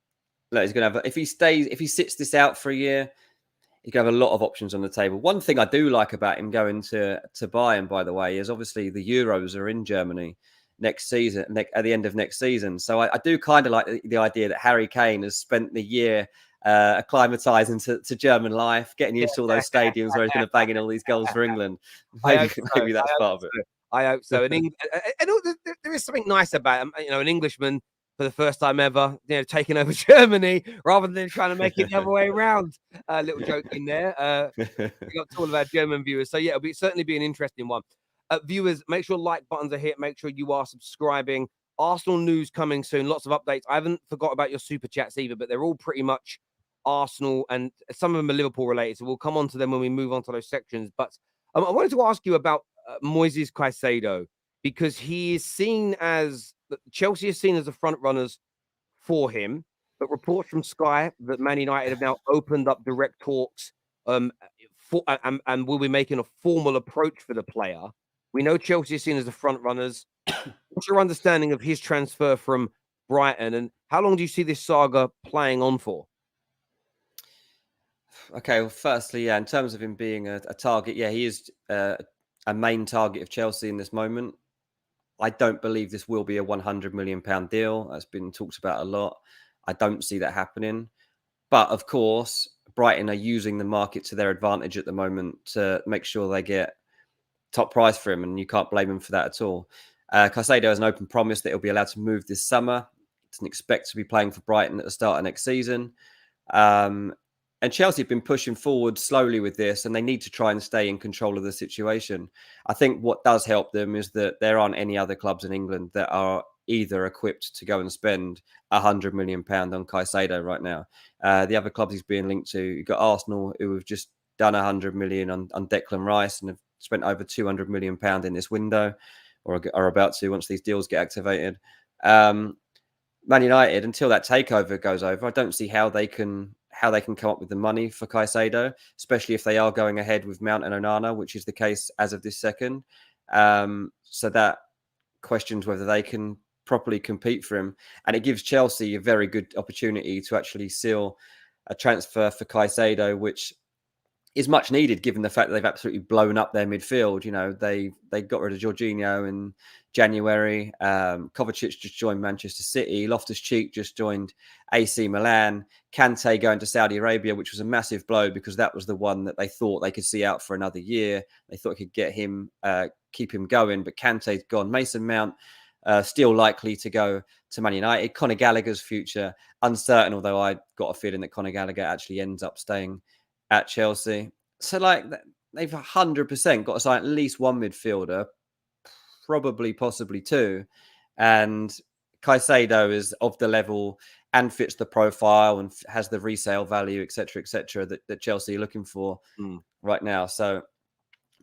he's gonna have, if he sits this out for a year, he can have a lot of options on the table. One thing I do like about him going to Bayern, by the way, is obviously the Euros are in Germany next season, at the end of next season. So I do kind of like the idea that Harry Kane has spent the year acclimatizing to German life, getting used to all those stadiums where he's going to bang in all these goals for England. Maybe that's part of it. I hope so. And there is something nice about him, an Englishman for the first time ever, taking over Germany rather than trying to make it the other way around. A little joke in there. We got to all of our German viewers. So yeah, it'll certainly be an interesting one. Viewers, make sure like buttons are hit. Make sure you are subscribing. Arsenal news coming soon. Lots of updates. I haven't forgot about your super chats either, but they're all pretty much Arsenal, and some of them are Liverpool related. So we'll come on to them when we move on to those sections. But I wanted to ask you about Moises Caicedo, because he is seen as, Chelsea is seen as the front runners for him. But reports from Sky that Man United have now opened up direct talks and will be making a formal approach for the player. We know Chelsea is seen as the front runners. What's your understanding of his transfer from Brighton, and how long do you see this saga playing on for? Okay, well, firstly, in terms of him being a target, he is a main target of Chelsea in this moment. I don't believe this will be a £100 million deal. That's been talked about a lot. I don't see that happening. But of course, Brighton are using the market to their advantage at the moment to make sure they get top price for him, and you can't blame him for that at all. Caicedo has an open promise that he'll be allowed to move this summer. Doesn't expect to be playing for Brighton at the start of next season. And Chelsea have been pushing forward slowly with this, and they need to try and stay in control of the situation. I think what does help them is that there aren't any other clubs in England that are either equipped to go and spend £100 million on Caicedo right now. The other clubs he's being linked to, you've got Arsenal, who have just done 100 million on Declan Rice and have spent over £200 million in this window, or are about to once these deals get activated. Man United, until that takeover goes over, I don't see how they can come up with the money for Caicedo, especially if they are going ahead with Mount and Onana, which is the case as of this second. So that questions whether they can properly compete for him. And it gives Chelsea a very good opportunity to actually seal a transfer for Caicedo, which is much needed given the fact that they've absolutely blown up their midfield. You know, they got rid of Jorginho in January. Kovacic just joined Manchester City. Loftus-Cheek just joined AC Milan. Kante going to Saudi Arabia, which was a massive blow because that was the one that they thought they could see out for another year. They thought it could get him, keep him going, but Kante's gone. Mason Mount still likely to go to Man United. Conor Gallagher's future uncertain, although I got a feeling that Conor Gallagher actually ends up staying at Chelsea. So like they've 100% got to sign at least one midfielder, probably possibly two. And Caicedo is of the level and fits the profile and has the resale value, etc., that Chelsea are looking for right now. So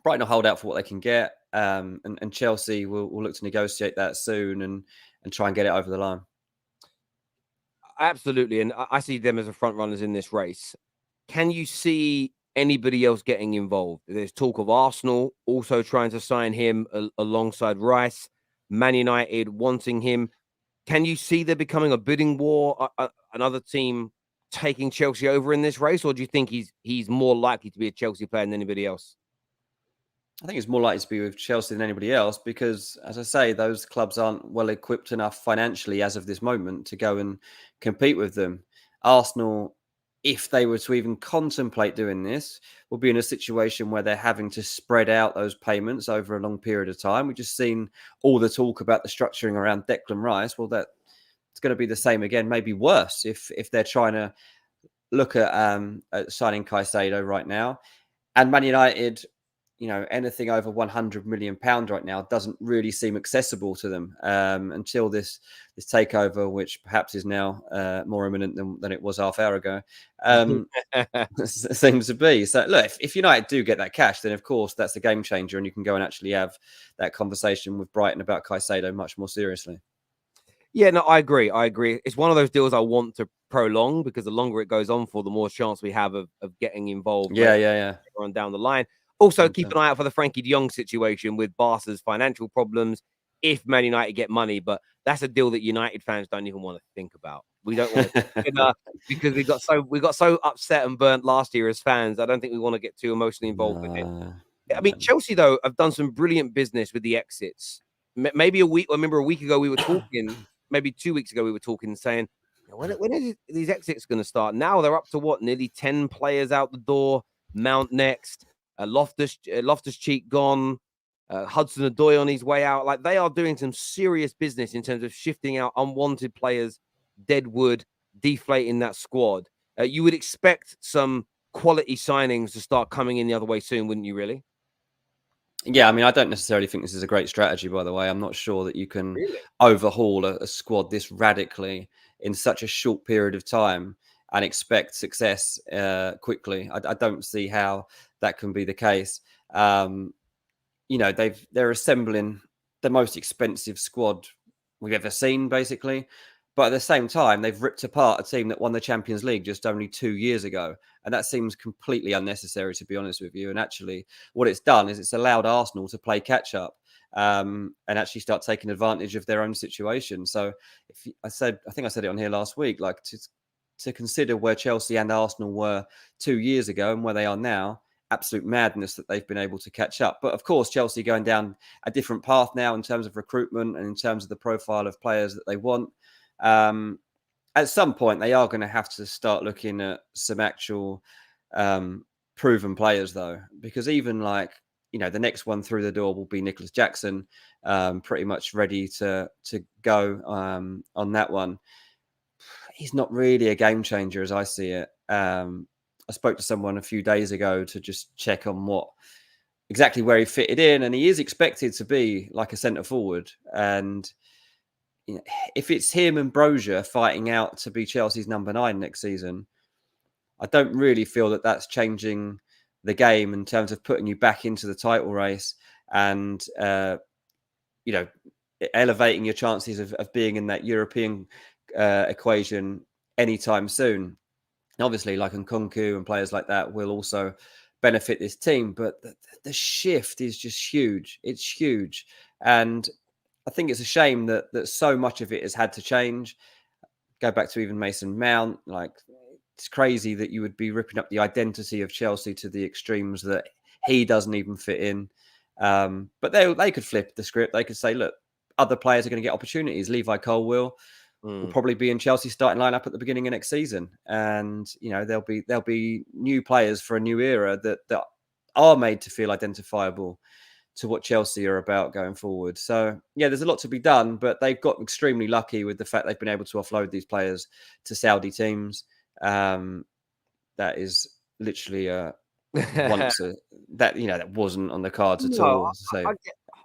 Brighton will hold out for what they can get. And Chelsea will look to negotiate that soon and try and get it over the line. Absolutely. And I see them as the front runners in this race. Can you see anybody else getting involved? There's talk of Arsenal also trying to sign him alongside Rice, Man United wanting him. Can you see there becoming a bidding war, another team taking Chelsea over in this race? Or do you think he's more likely to be a Chelsea player than anybody else? I think it's more likely to be with Chelsea than anybody else because, as I say, those clubs aren't well equipped enough financially as of this moment to go and compete with them. Arsenal, if they were to even contemplate doing this, will be in a situation where they're having to spread out those payments over a long period of time. We've just seen all the talk about the structuring around Declan Rice. Well, it's going to be the same again, maybe worse if they're trying to look at signing Caicedo right now. And Man United, you know, anything over £100 million right now doesn't really seem accessible to them until this takeover, which perhaps is now more imminent than it was half hour ago, seems to be. So look, if United do get that cash, then of course that's a game changer and you can go and actually have that conversation with Brighton about Caicedo much more seriously. Yeah, no, I agree. It's one of those deals I want to prolong because the longer it goes on for, the more chance we have of getting involved. Yeah. On down the line. Also, keep an eye out for the Frankie de Jong situation with Barca's financial problems if Man United get money. But that's a deal that United fans don't even want to think about. We don't want to because we got so upset and burnt last year as fans. I don't think we want to get too emotionally involved with it. I mean, Chelsea, though, have done some brilliant business with the exits. Maybe I remember a week ago we were talking, maybe 2 weeks ago we were talking, saying, when are these exits going to start? Now they're up to what? Nearly 10 players out the door. Mount next. Loftus-Cheek gone, Hudson-Odoi on his way out. Like, they are doing some serious business in terms of shifting out unwanted players, deadwood, deflating that squad. You would expect some quality signings to start coming in the other way soon, wouldn't you, really? Yeah, I mean, I don't necessarily think this is a great strategy, by the way. I'm not sure that you can overhaul a squad this radically in such a short period of time and expect success quickly. I don't see how that can be the case. You know, they're assembling the most expensive squad we've ever seen, basically. But at the same time, they've ripped apart a team that won the Champions League just only 2 years ago. And that seems completely unnecessary, to be honest with you. And actually, what it's done is it's allowed Arsenal to play catch up and actually start taking advantage of their own situation. So I think I said it on here last week, like to consider where Chelsea and Arsenal were 2 years ago and where they are now, absolute madness that they've been able to catch up. But of course, Chelsea going down a different path now in terms of recruitment and in terms of the profile of players that they want. And at some point they are going to have to start looking at some actual proven players, though, because even like, the next one through the door will be Nicholas Jackson, pretty much ready to go on that one. He's not really a game changer as I see it. I spoke to someone a few days ago to just check on exactly where he fitted in, and he is expected to be like a centre forward. And if it's him and Brozier fighting out to be Chelsea's number 9 next season, I don't really feel that that's changing the game in terms of putting you back into the title race and elevating your chances of being in that European equation anytime soon. Obviously, like Nkunku and players like that will also benefit this team, but the shift is just huge. It's huge. And I think it's a shame that so much of it has had to change. Go back to even Mason Mount. Like, it's crazy that you would be ripping up the identity of Chelsea to the extremes that he doesn't even fit in. But they could flip the script. They could say, look, other players are going to get opportunities. Levi Cole will probably be in Chelsea's starting lineup at the beginning of next season, and there'll be new players for a new era that are made to feel identifiable to what Chelsea are about going forward. So yeah, there's a lot to be done, but they've got extremely lucky with the fact they've been able to offload these players to Saudi teams. That is literally that wasn't on the cards at all. So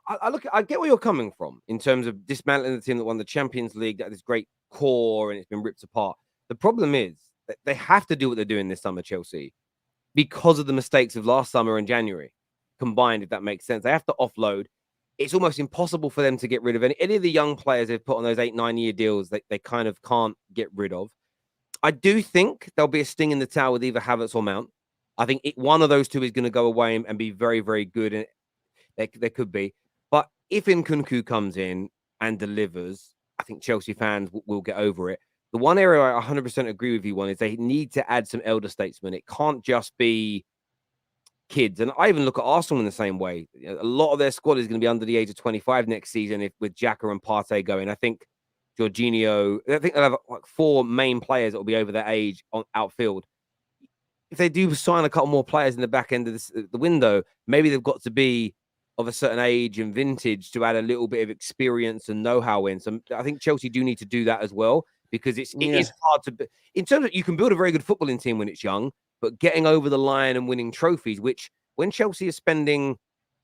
I get where you're coming from in terms of dismantling the team that won the Champions League, that this great core, and it's been ripped apart. The problem is that they have to do what they're doing this summer, Chelsea, because of the mistakes of last summer and January combined, if that makes sense. They have to offload. It's almost impossible for them to get rid of any of the young players they've put on those 8-9 year deals that they kind of can't get rid of. I do think there'll be a sting in the tail with either Havertz or Mount. I think one of those two is going to go away and be very, very good. And there could be. But if Nkunku comes in and delivers, I think Chelsea fans will get over it. The one area I 100% agree with you on is they need to add some elder statesmen. It can't just be kids. And I even look at Arsenal in the same way. A lot of their squad is going to be under the age of 25 next season with Xhaka and Partey going. I think Jorginho, I think they'll have like 4 main players that will be over their age on outfield. If they do sign a couple more players in the back end of the window, maybe they've got to be of a certain age and vintage to add a little bit of experience and know-how in. So I think Chelsea do need to do that as well, because it is hard to, in terms of, you can build a very good footballing team when it's young, but getting over the line and winning trophies, which when Chelsea is spending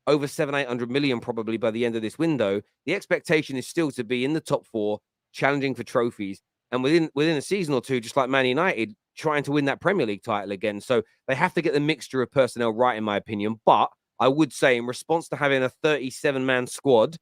over 700-800 million probably by the end of this window, the expectation is still to be in the top 4, challenging for trophies, and within a season or two, just like Man United, trying to win that Premier League title again. So they have to get the mixture of personnel right, in my opinion. But I would say, in response to having a 37-man squad,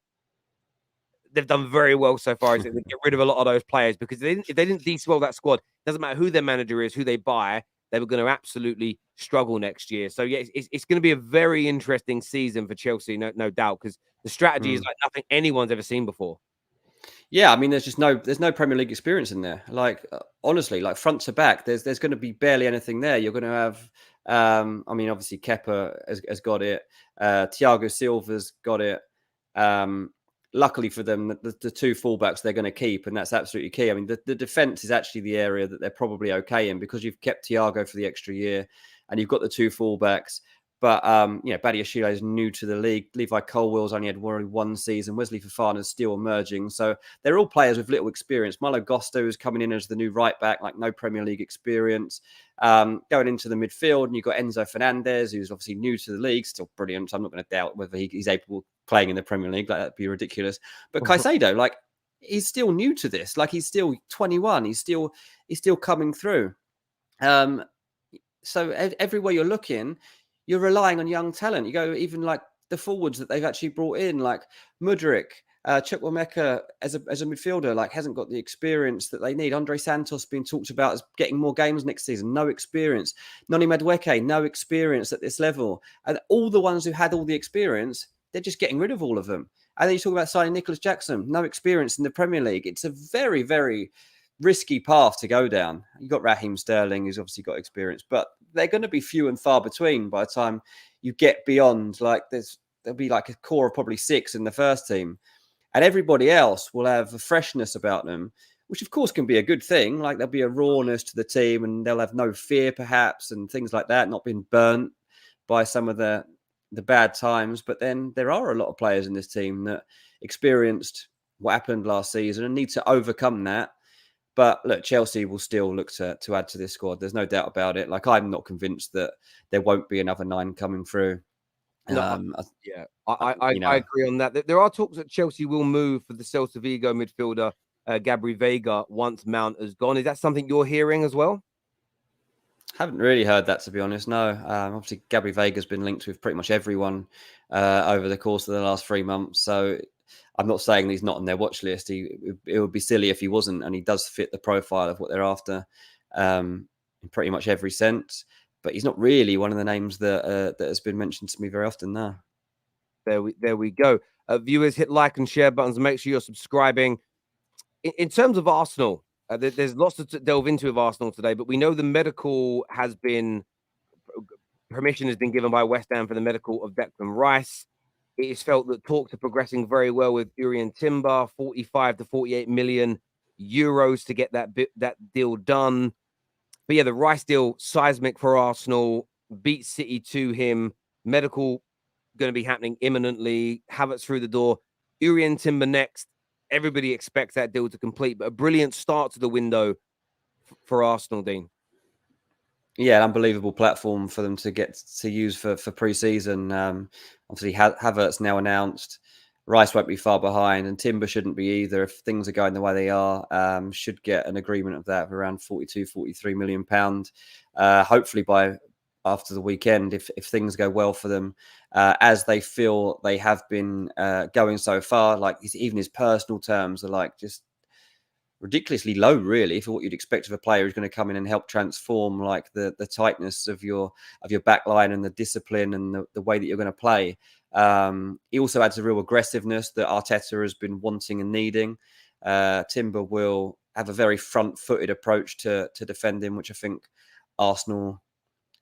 they've done very well so far. Is they get rid of a lot of those players, because if they didn't de-swell that squad, it doesn't matter who their manager is, who they buy, they were going to absolutely struggle next year. So yeah, it's going to be a very interesting season for Chelsea, no doubt, because the strategy is like nothing anyone's ever seen before. Yeah, I mean, there's no Premier League experience in there. Like, honestly, like front to back, there's going to be barely anything there. You're going to have, I mean, obviously Kepa has got it. Thiago Silva's got it. Luckily for them, the 2 fullbacks they're going to keep, and that's absolutely key. I mean, the defense is actually the area that they're probably okay in, because you've kept Thiago for the extra year, and you've got the 2 fullbacks. But, Badiashile is new to the league. Levi Colwell's only had one season. Wesley Fofana's still emerging. So they're all players with little experience. Malo Gusto is coming in as the new right back, like no Premier League experience. Going into the midfield, and you've got Enzo Fernandez, who's obviously new to the league, still brilliant. So I'm not going to doubt whether he's able of playing in the Premier League. Like, that'd be ridiculous. But Caicedo, like, he's still new to this. Like, he's still 21. He's still coming through. So everywhere you're looking, you're relying on young talent. You go even like the forwards that they've actually brought in, like Mudryk, Chukwuemeka as a midfielder, like hasn't got the experience that they need. Andre Santos being talked about as getting more games next season, no experience. Noni Madueke, no experience at this level. And all the ones who had all the experience, they're just getting rid of all of them. And then you talk about signing Nicholas Jackson, no experience in the Premier League. It's a very, very risky path to go down. You've got Raheem Sterling, who's obviously got experience, but they're going to be few and far between by the time you get beyond. Like, there'll be like a core of probably 6 in the first team, and everybody else will have a freshness about them, which of course can be a good thing. Like there'll be a rawness to the team and they'll have no fear perhaps and things like that, not being burnt by some of the bad times. But then there are a lot of players in this team that experienced what happened last season and need to overcome that. But look, Chelsea will still look to add to this squad. There's no doubt about it. Like I'm not convinced that there won't be another 9 coming through. No, I agree on that. There are talks that Chelsea will move for the Celta Vigo midfielder Gabri Veiga once Mount has gone. Is that something you're hearing as well? Haven't really heard that, to be honest. No, obviously Gabri Veiga's been linked with pretty much everyone over the course of the last 3 months. So I'm not saying he's not on their watch list. It would be silly if he wasn't, and he does fit the profile of what they're after in pretty much every sense. But he's not really one of the names that has been mentioned to me very often now. There we go. Viewers, hit like and share buttons. Make sure you're subscribing. In terms of Arsenal, there's lots to delve into with Arsenal today, but we know the medical permission has been given by West Ham for the medical of Declan Rice. It is felt that talks are progressing very well with Urian Timber, 45 to 48 million euros to get that deal done. But yeah, the Rice deal, seismic for Arsenal, beat City to him. Medical going to be happening imminently. Havertz through the door. Urian Timber next. Everybody expects that deal to complete, but a brilliant start to the window for Arsenal, Dean. Yeah, an unbelievable platform for them to get to use for pre-season. Obviously, Havertz now announced. Rice won't be far behind, and Timber shouldn't be either. If things are going the way they are, should get an agreement of that of around 42, 43 million pound. Hopefully by after the weekend, if things go well for them, as they feel they have been going so far. Like even his personal terms are like just ridiculously low, really, for what you'd expect of a player who's going to come in and help transform like the tightness of your back line and the discipline and the way that you're going to play. He also adds a real aggressiveness that Arteta has been wanting and needing. Timber will have a very front-footed approach to defending, which I think Arsenal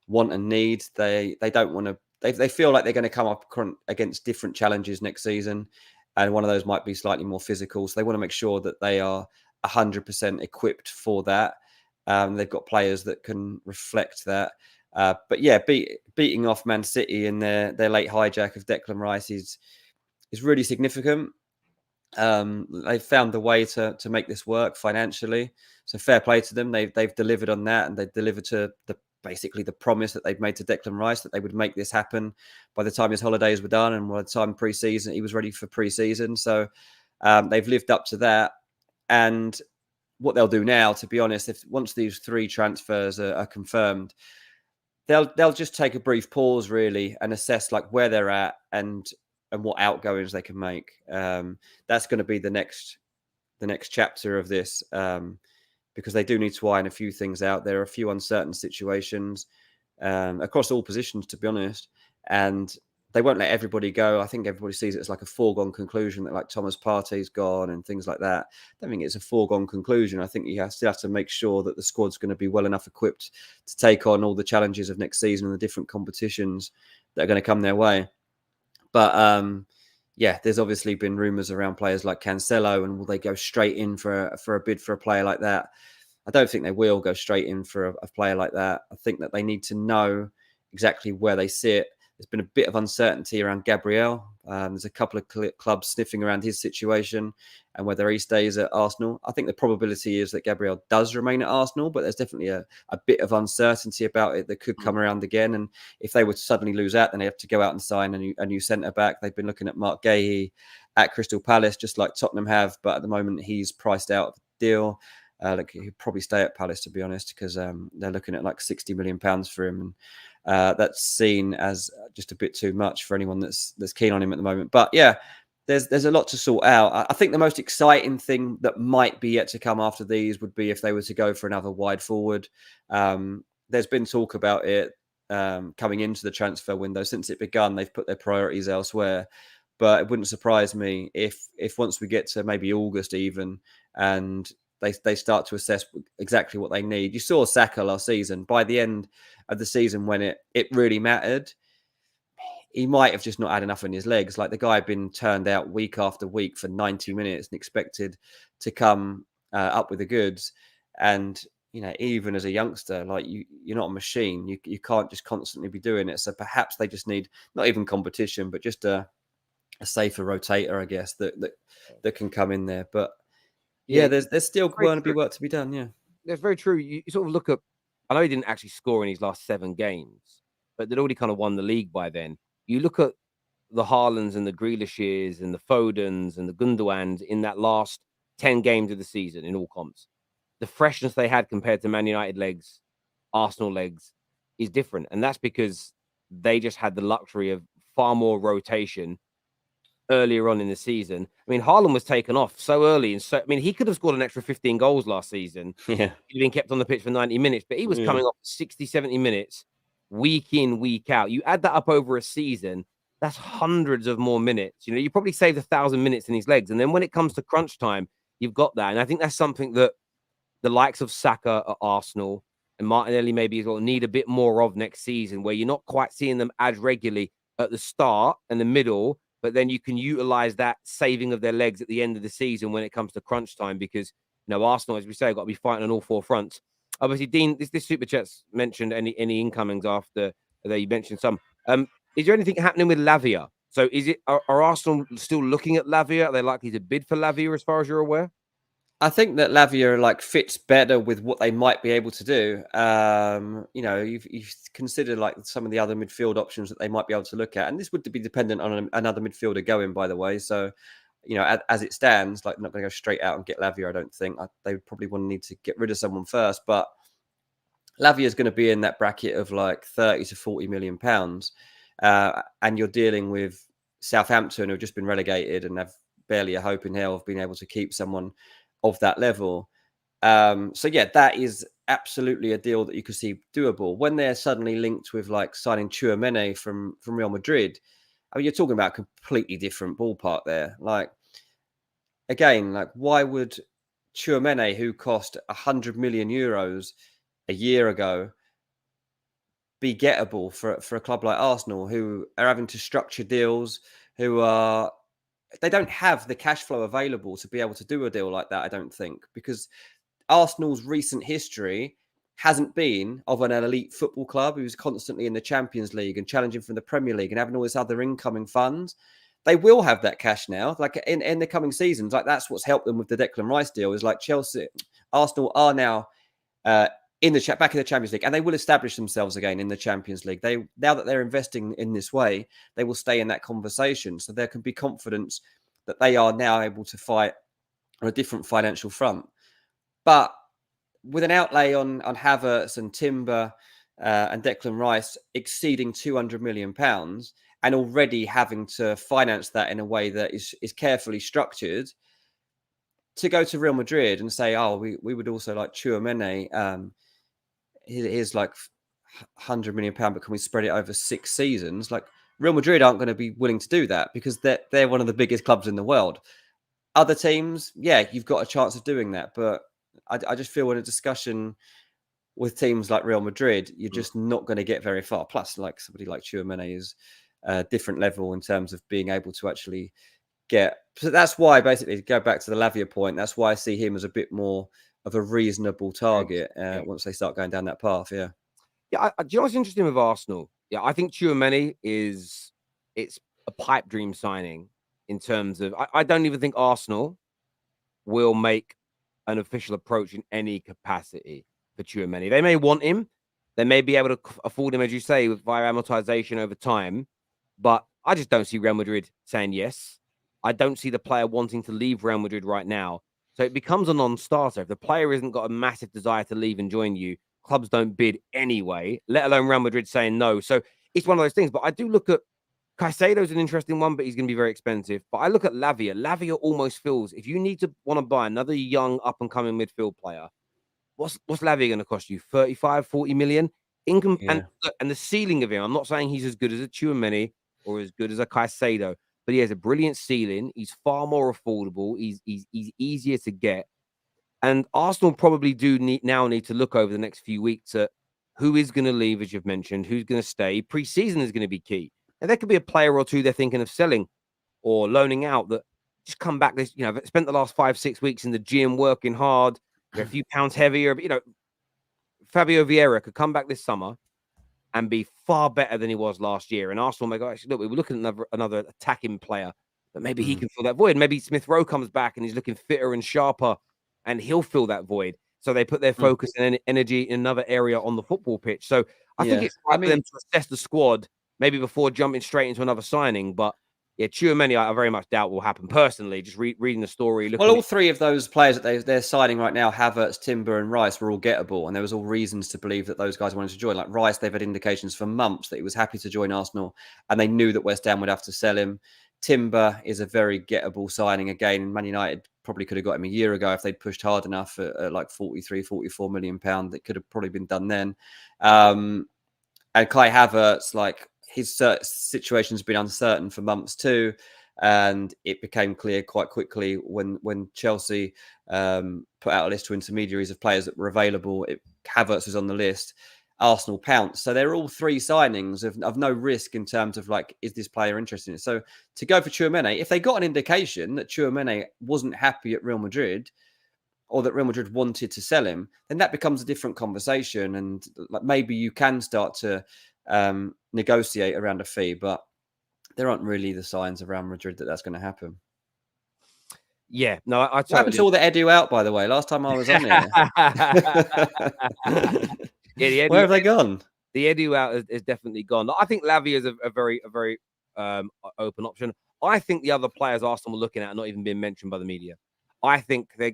want and need. They don't want to. They feel like they're going to come up against different challenges next season, and one of those might be slightly more physical. So they want to make sure that they are 100% equipped for that. They've got players that can reflect that. But yeah, beating off Man City in their late hijack of Declan Rice is really significant. They've found the way to make this work financially. So fair play to them. They've delivered on that, and they delivered to basically the promise that they've made to Declan Rice that they would make this happen by the time his holidays were done and by the time pre-season he was ready for pre-season. So they've lived up to that. And what they'll do now, to be honest, once these 3 transfers are confirmed, they'll just take a brief pause really and assess like where they're at and what outgoings they can make. That's going to be the next chapter of this, because they do need to iron a few things out. There are a few uncertain situations across all positions, to be honest, and they won't let everybody go. I think everybody sees it as like a foregone conclusion that like Thomas Partey's gone and things like that. I don't think it's a foregone conclusion. I think you still have to make sure that the squad's going to be well enough equipped to take on all the challenges of next season and the different competitions that are going to come their way. But yeah, there's obviously been rumours around players like Caicedo, and will they go straight in for a bid for a player like that? I don't think they will go straight in for a player like that. I think that they need to know exactly where they sit. There's been a bit of uncertainty around Gabriel. There's a couple of clubs sniffing around his situation and whether he stays at Arsenal. I think the probability is that Gabriel does remain at Arsenal, but there's definitely a bit of uncertainty about it that could come around again. And if they were to suddenly lose out, then they have to go out and sign a new centre-back. They've been looking at Mark Guehi at Crystal Palace, just like Tottenham have, but at the moment he's priced out of the deal. He'd probably stay at Palace, to be honest, because they're looking at like £60 million for him. And that's seen as just a bit too much for anyone that's keen on him at the moment. But yeah, there's a lot to sort out. I think the most exciting thing that might be yet to come after these would be if they were to go for another wide forward. There's been talk about it coming into the transfer window. Since it begun, they've put their priorities elsewhere. But it wouldn't surprise me if once we get to maybe August even, and they start to assess exactly what they need. You saw Saka last season. By the end of the season, when it really mattered, he might have just not had enough in his legs. Like the guy had been turned out week after week for 90 minutes and expected to come up with the goods. And even as a youngster, like you're not a machine. You can't just constantly be doing it. So perhaps they just need not even competition, but just a safer rotator, I guess, that can come in there. But yeah, there's still going to be work to be done. Yeah, that's very true. You sort of look at. I know he didn't actually score in his last 7 games, but they'd already kind of won the league by then. You look at the Haalands and the Grealishes and the Fodens and the Gundoğans in that last 10 games of the season in all comps. The freshness they had compared to Man United legs, Arsenal legs is different. And that's because they just had the luxury of far more rotation earlier on in the season. I mean, Haaland was taken off so early. And so, I mean, he could have scored an extra 15 goals last season. Yeah. He'd been kept on the pitch for 90 minutes, but he was coming off 60, 70 minutes week in, week out. You add that up over a season, that's hundreds of more minutes. You probably saved 1,000 minutes in his legs. And then when it comes to crunch time, you've got that. And I think that's something that the likes of Saka at Arsenal and Martinelli maybe as well need a bit more of next season, where you're not quite seeing them as regularly at the start and the middle, but then you can utilize that saving of their legs at the end of the season when it comes to crunch time, because Arsenal, as we say, got to be fighting on all 4 fronts. Obviously, Dean, this super chat's mentioned any incomings after there. You mentioned some. Is there anything happening with Lavia? So are Arsenal still looking at Lavia? Are they likely to bid for Lavia as far as you're aware? I think that Lavia fits better with what they might be able to do. You've considered some of the other midfield options that they might be able to look at, and this would be dependent on another midfielder going, by the way. So, as it stands, not going to go straight out and get Lavia. I don't think they would probably want to need to get rid of someone first, but Lavia is going to be in that bracket of 30 to 40 million pounds, and you're dealing with Southampton, who've just been relegated and have barely a hope in hell of being able to keep someone of that level. So yeah, that is absolutely a deal that you could see doable. When they're suddenly linked with signing Tchouameni from Real Madrid, I mean, you're talking about a completely different ballpark there. Why would Tchouameni, who cost 100 million euros a year ago, be gettable for a club like Arsenal, who are having to structure deals, they don't have the cash flow available to be able to do a deal like that, I don't think, because Arsenal's recent history hasn't been of an elite football club who's constantly in the Champions League and challenging from the Premier League and having all this other incoming funds. They will have that cash now, in the coming seasons. That's what's helped them with the Declan Rice deal. Is Arsenal are now back in the Champions League, and they will establish themselves again in the Champions League. Now that they're investing in this way, they will stay in that conversation. So there can be confidence that they are now able to fight on a different financial front. But with an outlay on Havertz and Timber and Declan Rice exceeding £200 million, and already having to finance that in a way that is carefully structured, to go to Real Madrid and say, oh, we would also like Tchouameni, here's £100 million, but can we spread it over 6 seasons? Real Madrid aren't going to be willing to do that because they're one of the biggest clubs in the world. Other teams, yeah, you've got a chance of doing that, but I just feel in a discussion with teams like Real Madrid, you're just not going to get very far. Plus, somebody like Tchouameni is a different level in terms of being able to actually get. So that's why, basically, to go back to the Lavia point, that's why I see him as a bit more of a reasonable target once they start going down that path. Yeah. Yeah. Do you know what's interesting with Arsenal? Yeah, I think Tchouameni it's a pipe dream signing in terms of, I don't even think Arsenal will make an official approach in any capacity for Tchouameni. They may want him. They may be able to afford him, as you say, via amortization over time. But I just don't see Real Madrid saying yes. I don't see the player wanting to leave Real Madrid right now. So it becomes a non-starter. If the player hasn't got a massive desire to leave and join you, clubs don't bid anyway, let alone Real Madrid saying no. So it's one of those things. But I do look at Caicedo's an interesting one, but he's going to be very expensive. But I look at Lavia. Lavia almost feels, if you need to want to buy another young up-and-coming midfield player, what's Lavia going to cost you? 35, 40 million? And the ceiling of him, I'm not saying he's as good as a Tchouameni or as good as a Caicedo, but he has a brilliant ceiling. He's far more affordable. He's easier to get. And Arsenal probably do need to look over the next few weeks at who is going to leave, as you've mentioned, who's going to stay. Pre-season is going to be key. And there could be a player or two they're thinking of selling or loaning out that just come back. This, spent the last 5-6 weeks in the gym working hard. You're a few pounds heavier. But, Fabio Vieira could come back this summer and be far better than he was last year. And Arsenal may go, actually, look, we were looking at another attacking player, but maybe he can fill that void. Maybe Smith Rowe comes back and he's looking fitter and sharper, and he'll fill that void. So they put their focus and energy in another area on the football pitch. So I think it's right for them to assess the squad maybe before jumping straight into another signing. But yeah, Tchouameni, I very much doubt will happen personally. Just reading the story. Well, all three of those players that they're signing right now, Havertz, Timber, and Rice, were all gettable, and there was all reasons to believe that those guys wanted to join. Like Rice, they've had indications for months that he was happy to join Arsenal, and they knew that West Ham would have to sell him. Timber is a very gettable signing again, and Man United probably could have got him a year ago if they'd pushed hard enough at like 43, 44 million pound. That could have probably been done then. And Kai Havertz, like his situation's been uncertain for months too. And it became clear quite quickly when Chelsea put out a list to intermediaries of players that were available. Havertz was on the list. Arsenal pounced. So they're all three signings of no risk in terms of like, is this player interested in it? So to go for Tchouameni, if they got an indication that Tchouameni wasn't happy at Real Madrid, or that Real Madrid wanted to sell him, then that becomes a different conversation. And like maybe you can start to negotiate around a fee, but there aren't really the signs around Madrid that that's going to happen. Yeah, no, I totally... What happened to all the Edu out, by the way? Last time I was on here. Yeah, where have they gone? The Edu out is definitely gone. I think Lavia is a very open option. I think the other players Arsenal were looking at are not even being mentioned by the media. I think they're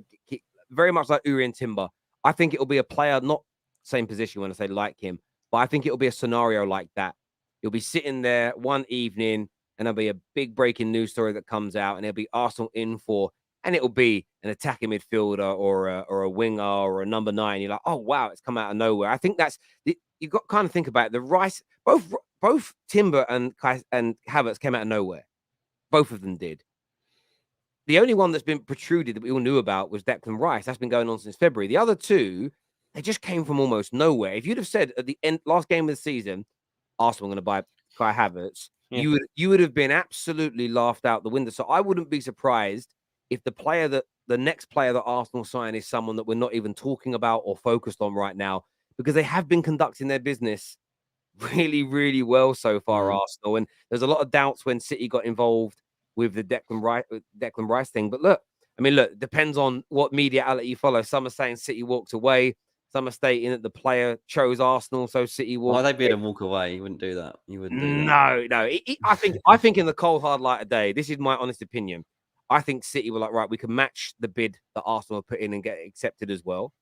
very much like Uri and Timber. I think it'll be a player, not same position when I say like him, but I think it'll be a scenario like that. You'll be sitting there one evening and there'll be a big breaking news story that comes out, and it'll be Arsenal in for, and it'll be an attacking midfielder or a winger or a number 9. You're like, oh, wow, it's come out of nowhere. I think that's, you've got to kind of think about it. The Rice, both Timber and Havertz came out of nowhere. Both of them did. The only one that's been protruded that we all knew about was Declan Rice. That's been going on since February. The other two, they just came from almost nowhere. If you'd have said at the last game of the season, Arsenal going to buy Kai Havertz, you would have been absolutely laughed out the window. So I wouldn't be surprised if the next player that Arsenal sign is someone that we're not even talking about or focused on right now, because they have been conducting their business really, really well so far, Arsenal. And there's a lot of doubts when City got involved with the Declan Rice thing. But look, it depends on what media outlet you follow. Some are saying City walked away. Some are stating that the player chose Arsenal, so City walked. Why they bid and walk away? You wouldn't do that. You wouldn't do that. No. I think in the cold hard light of day, this is my honest opinion. I think City were like, right, we can match the bid that Arsenal put in and get it accepted as well,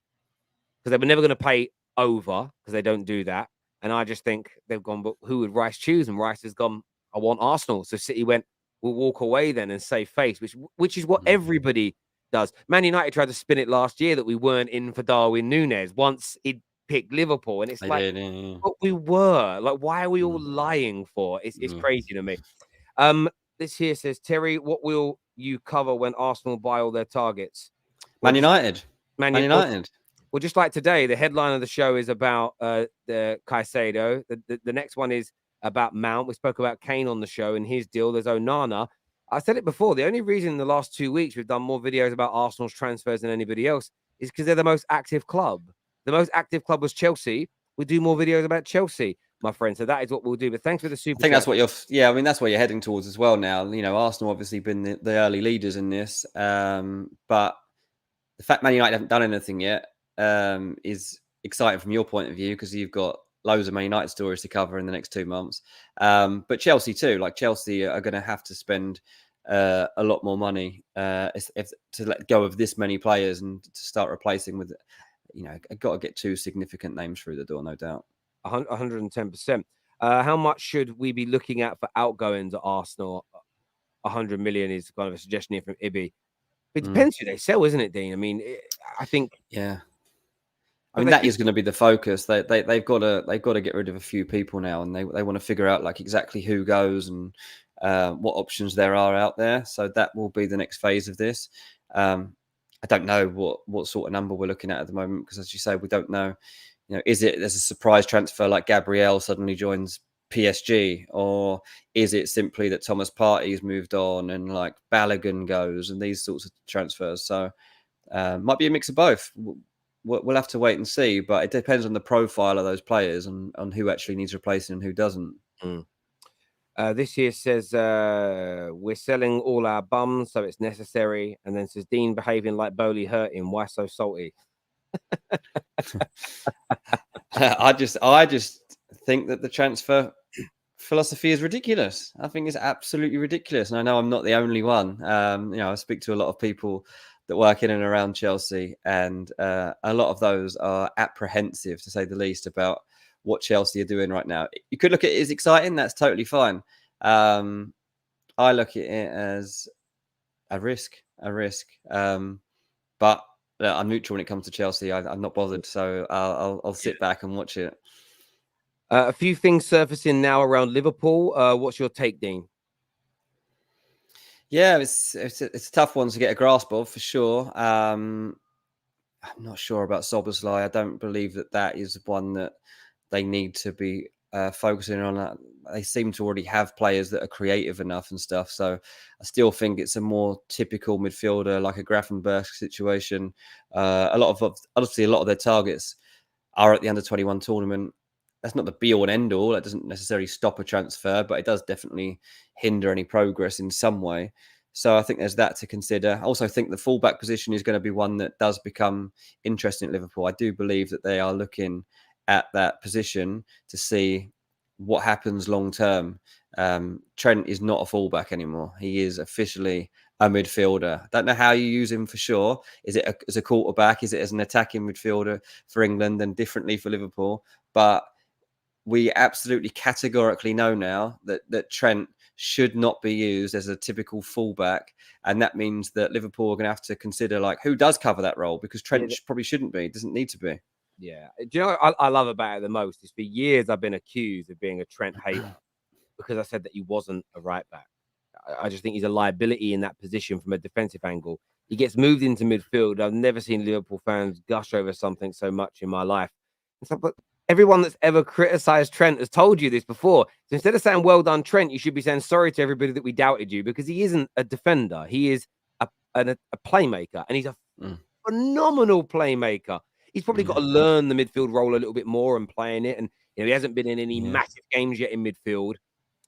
because they were never going to pay over, because they don't do that. And I just think they've gone, but who would Rice choose? And Rice has gone, I want Arsenal. So City went, we'll walk away then and save face, which is what everybody does. Man United tried to spin it last year that we weren't in for Darwin Núñez once he'd picked Liverpool, and it's but we were. Like, why are we all lying for? It's crazy to me. This here says, Terry, what will you cover when Arsenal buy all their targets? Man United. Well, just like today, the headline of the show is about the Caicedo. The next one is about Mount. We spoke about Kane on the show and his deal. There's Onana. I said it before. The only reason in the last 2 weeks we've done more videos about Arsenal's transfers than anybody else is because they're the most active club. The most active club was Chelsea. We do more videos about Chelsea, my friend. So that is what we'll do. But thanks for the super. I think that's what that's where you're heading towards as well now. Arsenal obviously been the early leaders in this. But the fact Man United haven't done anything yet is exciting from your point of view, because you've got loads of Man United stories to cover in the next 2 months. But Chelsea too. Like, Chelsea are going to have to spend a lot more money if to let go of this many players and to start replacing with, got to get 2 significant names through the door, no doubt. 110%. How much should we be looking at for outgoings at Arsenal? 100 million is kind of a suggestion here from Ibby. It depends who they sell, isn't it, Dean? I think. Yeah. That is going to be the focus. They've got to get rid of a few people now, and they want to figure out like exactly who goes and what options there are out there. So that will be the next phase of this. I don't know what sort of number we're looking at the moment, because, as you say, we don't know. Is it there's a surprise transfer like Gabriel suddenly joins PSG, or is it simply that Thomas Partey's moved on and like Balogun goes and these sorts of transfers? So might be a mix of both. We'll have to wait and see, but it depends on the profile of those players and on who actually needs replacing and who doesn't. This here says we're selling all our bums, so it's necessary. And then says Dean behaving like Bowley hurt him. Why so salty? I just think that the transfer philosophy is ridiculous. I think it's absolutely ridiculous, and I know I'm not the only one. I speak to a lot of people that work in and around Chelsea, and a lot of those are apprehensive, to say the least, about what Chelsea are doing right now. You could look at it as exciting. That's totally fine. I look at it as a risk. But I'm neutral when it comes to Chelsea. I'm not bothered, so I'll sit back and watch it. A few things surfacing now around Liverpool. What's your take, Dean? Yeah, it's a tough one to get a grasp of, for sure. I'm not sure about Szoboszlai. I don't believe that is one that they need to be focusing on. They seem to already have players that are creative enough and stuff. So I still think it's a more typical midfielder, like a Grafenberg situation. Obviously, a lot of their targets are at the under-21 tournament. That's not the be-all and end-all. That doesn't necessarily stop a transfer, but it does definitely hinder any progress in some way. So I think there's that to consider. I also think the fullback position is going to be one that does become interesting at Liverpool. I do believe that they are looking at that position to see what happens long term. Trent is not a fullback anymore. He is officially a midfielder. I don't know how you use him for sure. Is it as a quarterback? Is it as an attacking midfielder for England and differently for Liverpool? But we absolutely categorically know now that Trent should not be used as a typical fullback. And that means that Liverpool are going to have to consider like who does cover that role, because Trent probably shouldn't be. It doesn't need to be. Yeah. Do you know what I love about it the most? Is for years I've been accused of being a Trent hater because I said that he wasn't a right back. I just think he's a liability in that position from a defensive angle. He gets moved into midfield. I've never seen Liverpool fans gush over something so much in my life. And so, but everyone that's ever criticized Trent has told you this before. So instead of saying, well done, Trent, you should be saying sorry to everybody that we doubted you, because he isn't a defender. He is a playmaker, and he's a phenomenal playmaker. He's probably got to learn the midfield role a little bit more and playing it. And he hasn't been in any massive games yet in midfield,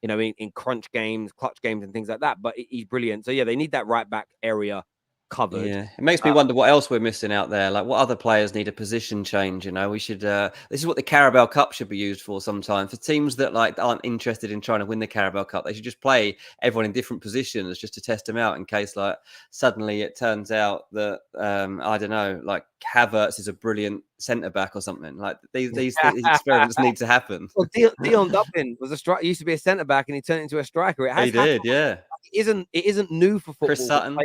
in crunch games, clutch games and things like that. But he's brilliant. So, yeah, they need that right back area covered. Yeah, it makes me wonder what else we're missing out there. Like, what other players need a position change? We should. This is what the Carabao Cup should be used for. Sometimes for teams that aren't interested in trying to win the Carabao Cup, they should just play everyone in different positions just to test them out in case suddenly it turns out that I don't know, like Havertz is a brilliant centre back or something. Like these experiments need to happen. Well, Dion Dublin was a striker. Used to be a centre back, and he turned into a striker. He did, yeah. It isn't new for football. Chris Sutton.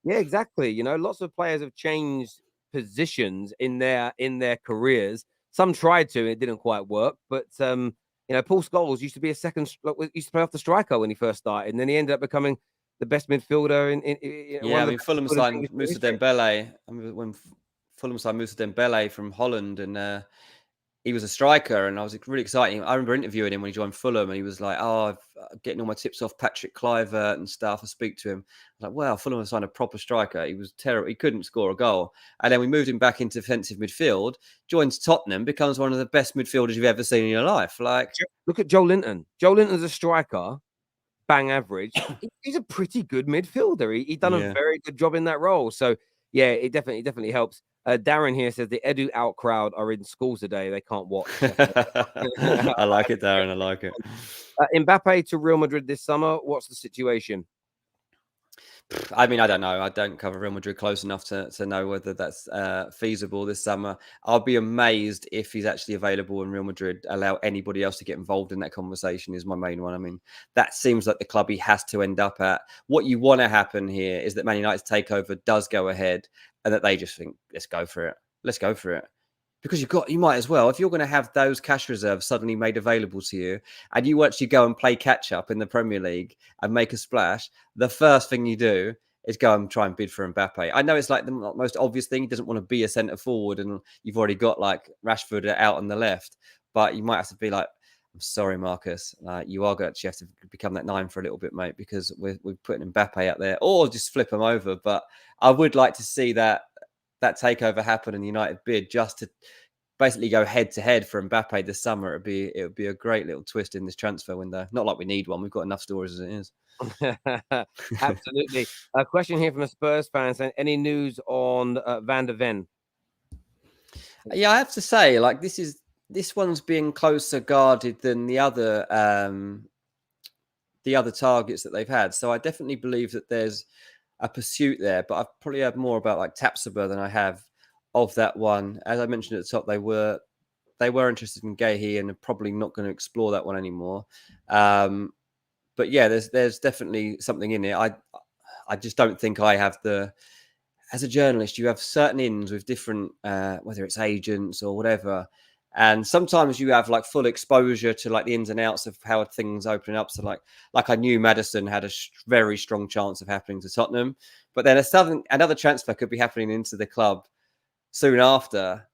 Yeah, exactly. Lots of players have changed positions in their careers. Some tried to, and it didn't quite work. But Paul Scholes used to be used to play off the striker when he first started, and then he ended up becoming the best midfielder in Fulham signed Moussa Dembele. When Fulham signed Moussa Dembele from Holland, and he was a striker, and I was really excited. I remember interviewing him when he joined Fulham, and he was like, I'm getting all my tips off Patrick Kluivert and stuff. I speak to him. I was like, wow, Fulham have signed a proper striker. He was terrible. He couldn't score a goal. And then we moved him back into defensive midfield, joins Tottenham, becomes one of the best midfielders you've ever seen in your life. Look at Joe Linton. Joe Linton's a striker, bang average. He's a pretty good midfielder. He done a very good job in that role. So, yeah, it definitely helps. Darren here says the Edu out crowd are in school today. They can't watch. I like it, Darren. I like it. Mbappe to Real Madrid this summer. What's the situation? I don't know. I don't cover Real Madrid close enough to know whether that's feasible this summer. I'll be amazed if he's actually available in Real Madrid. Allow anybody else to get involved in that conversation is my main one. That seems like the club he has to end up at. What you want to happen here is that Man United's takeover does go ahead, and that they just think, let's go for it. Let's go for it. Because you might as well, if you're going to have those cash reserves suddenly made available to you, and you actually go and play catch up in the Premier League and make a splash, the first thing you do is go and try and bid for Mbappe. I know it's like the most obvious thing. He doesn't want to be a centre forward, and you've already got like Rashford out on the left, but you might have to be like, I'm sorry, Marcus. You are going to actually have to become that 9 for a little bit, mate, because we're putting Mbappe out there, or just flip him over. But I would like to see that takeover happen and United bid just to basically go head to head for Mbappe this summer. It would be a great little twist in this transfer window. Not like we need one. We've got enough stories as it is. Absolutely. A question here from a Spurs fan saying, any news on Van der Ven? Yeah, I have to say, like, this one's being closer guarded than the other targets that they've had. So I definitely believe that there's a pursuit there, but I've probably heard more about like Tapsoba than I have of that one. As I mentioned at the top, they were interested in Guehi and are probably not going to explore that one anymore. But yeah, there's definitely something in it. I just don't think I have as a journalist, you have certain ins with different, whether it's agents or whatever. And sometimes you have like full exposure to like the ins and outs of how things open up. So like I knew Maddison had a very strong chance of happening to Tottenham, but then another transfer could be happening into the club soon after.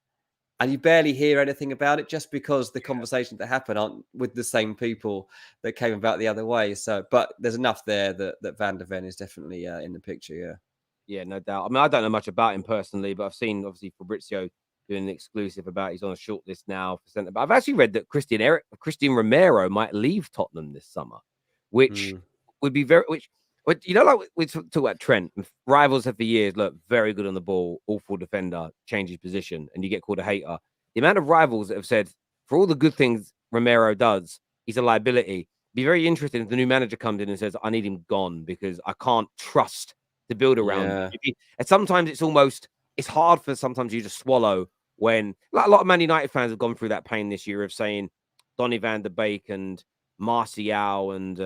And you barely hear anything about it just because the conversations that happen aren't with the same people that came about the other way. So, but there's enough there that Van der Ven is definitely in the picture. Yeah. Yeah, no doubt. I mean, I don't know much about him personally, but I've seen obviously Fabrizio doing an exclusive about he's on a short list now for centre. But I've actually read that Christian Romero might leave Tottenham this summer, which would be like we talk about Trent. Rivals have for years look very good on the ball, awful defender, changes position, and you get called a hater. The amount of rivals that have said for all the good things Romero does, he's a liability. Be very interesting if the new manager comes in and says, "I need him gone because I can't trust to build around." Yeah. And sometimes it's hard for sometimes you to swallow when like a lot of Man United fans have gone through that pain this year of saying Donny van der Beek and Martial and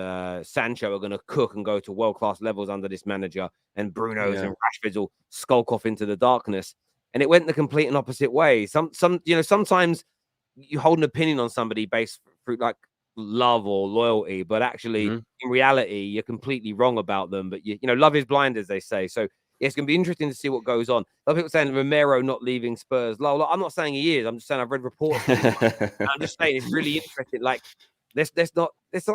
Sancho are going to cook and go to world-class levels under this manager, and Bruno's and Rashford's will skulk off into the darkness. And it went the complete and opposite way. Sometimes you hold an opinion on somebody based through like love or loyalty, but actually in reality you're completely wrong about them. But love is blind, as they say. So yeah, it's going to be interesting to see what goes on. A lot of people saying Romero not leaving Spurs. I'm not saying he is. I'm just saying I've read reports. I'm just saying it's really interesting. Like let's not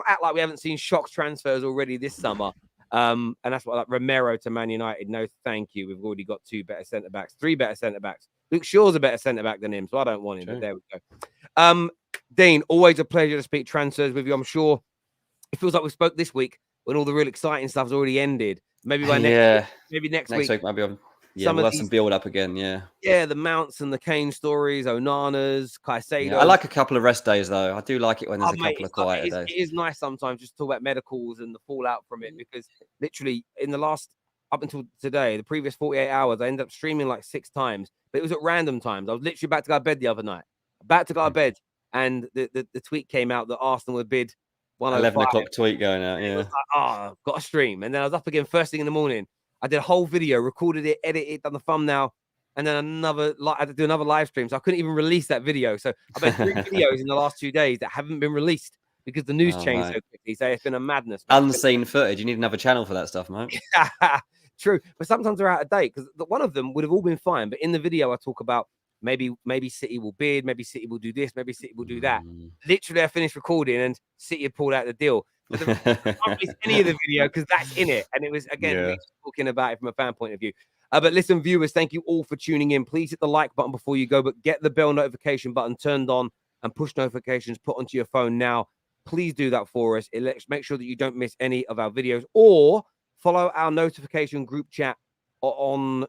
act like we haven't seen shock transfers already this summer. And that's what, like, Romero to Man United. No, thank you. We've already got 2 better centre backs, 3 better centre backs. Luke Shaw's a better centre back than him, so I don't want him. But there we go. Dean, always a pleasure to speak transfers with you. I'm sure it feels like we spoke this week when all the real exciting stuff's already ended. Maybe by next week might be on. Yeah, we'll have some build up again. Yeah, the Mounts and the Kane stories, Onana's, Caicedo. Yeah, I like a couple of rest days though. I do like it when there's a couple of quieter days. It is nice sometimes just to talk about medicals and the fallout from it, because literally in the last up until today, the previous 48 hours, I ended up streaming like 6 times, but it was at random times. I was literally about to go to bed the other night, and the tweet came out that Arsenal would bid 11 o'clock tweet going out. Yeah, it was like, got a stream, and then I was up again first thing in the morning. I did a whole video, recorded it, edited it, done the thumbnail, and then I had to do another live stream, so I couldn't even release that video. So I've had 3 videos in the last 2 days that haven't been released because the news changed so quickly. So it's been a madness. Unseen footage. You need another channel for that stuff, mate. True, but sometimes they're out of date, because one of them would have all been fine. But in the video, I talk about maybe City will bid, maybe City will do this, maybe City will do that. Literally, I finished recording and City had pulled out the deal. But I can't release any of the video because that's in it, and it was again talking about it from a fan point of view. But listen, viewers, thank you all for tuning in. Please hit the like button before you go, but get the bell notification button turned on and push notifications put onto your phone now. Please do that for us. Make sure that you don't miss any of our videos, or follow our notification group chat on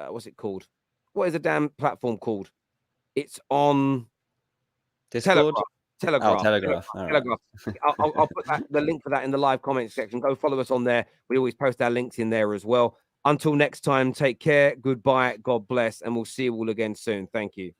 what's it called? What is the damn platform called? It's on Discord. Telegraph. Telegraph. I'll put the link for that in the live comment section. Go follow us on there. We always post our links in there as well. Until next time, take care. Goodbye. God bless. And we'll see you all again soon. Thank you.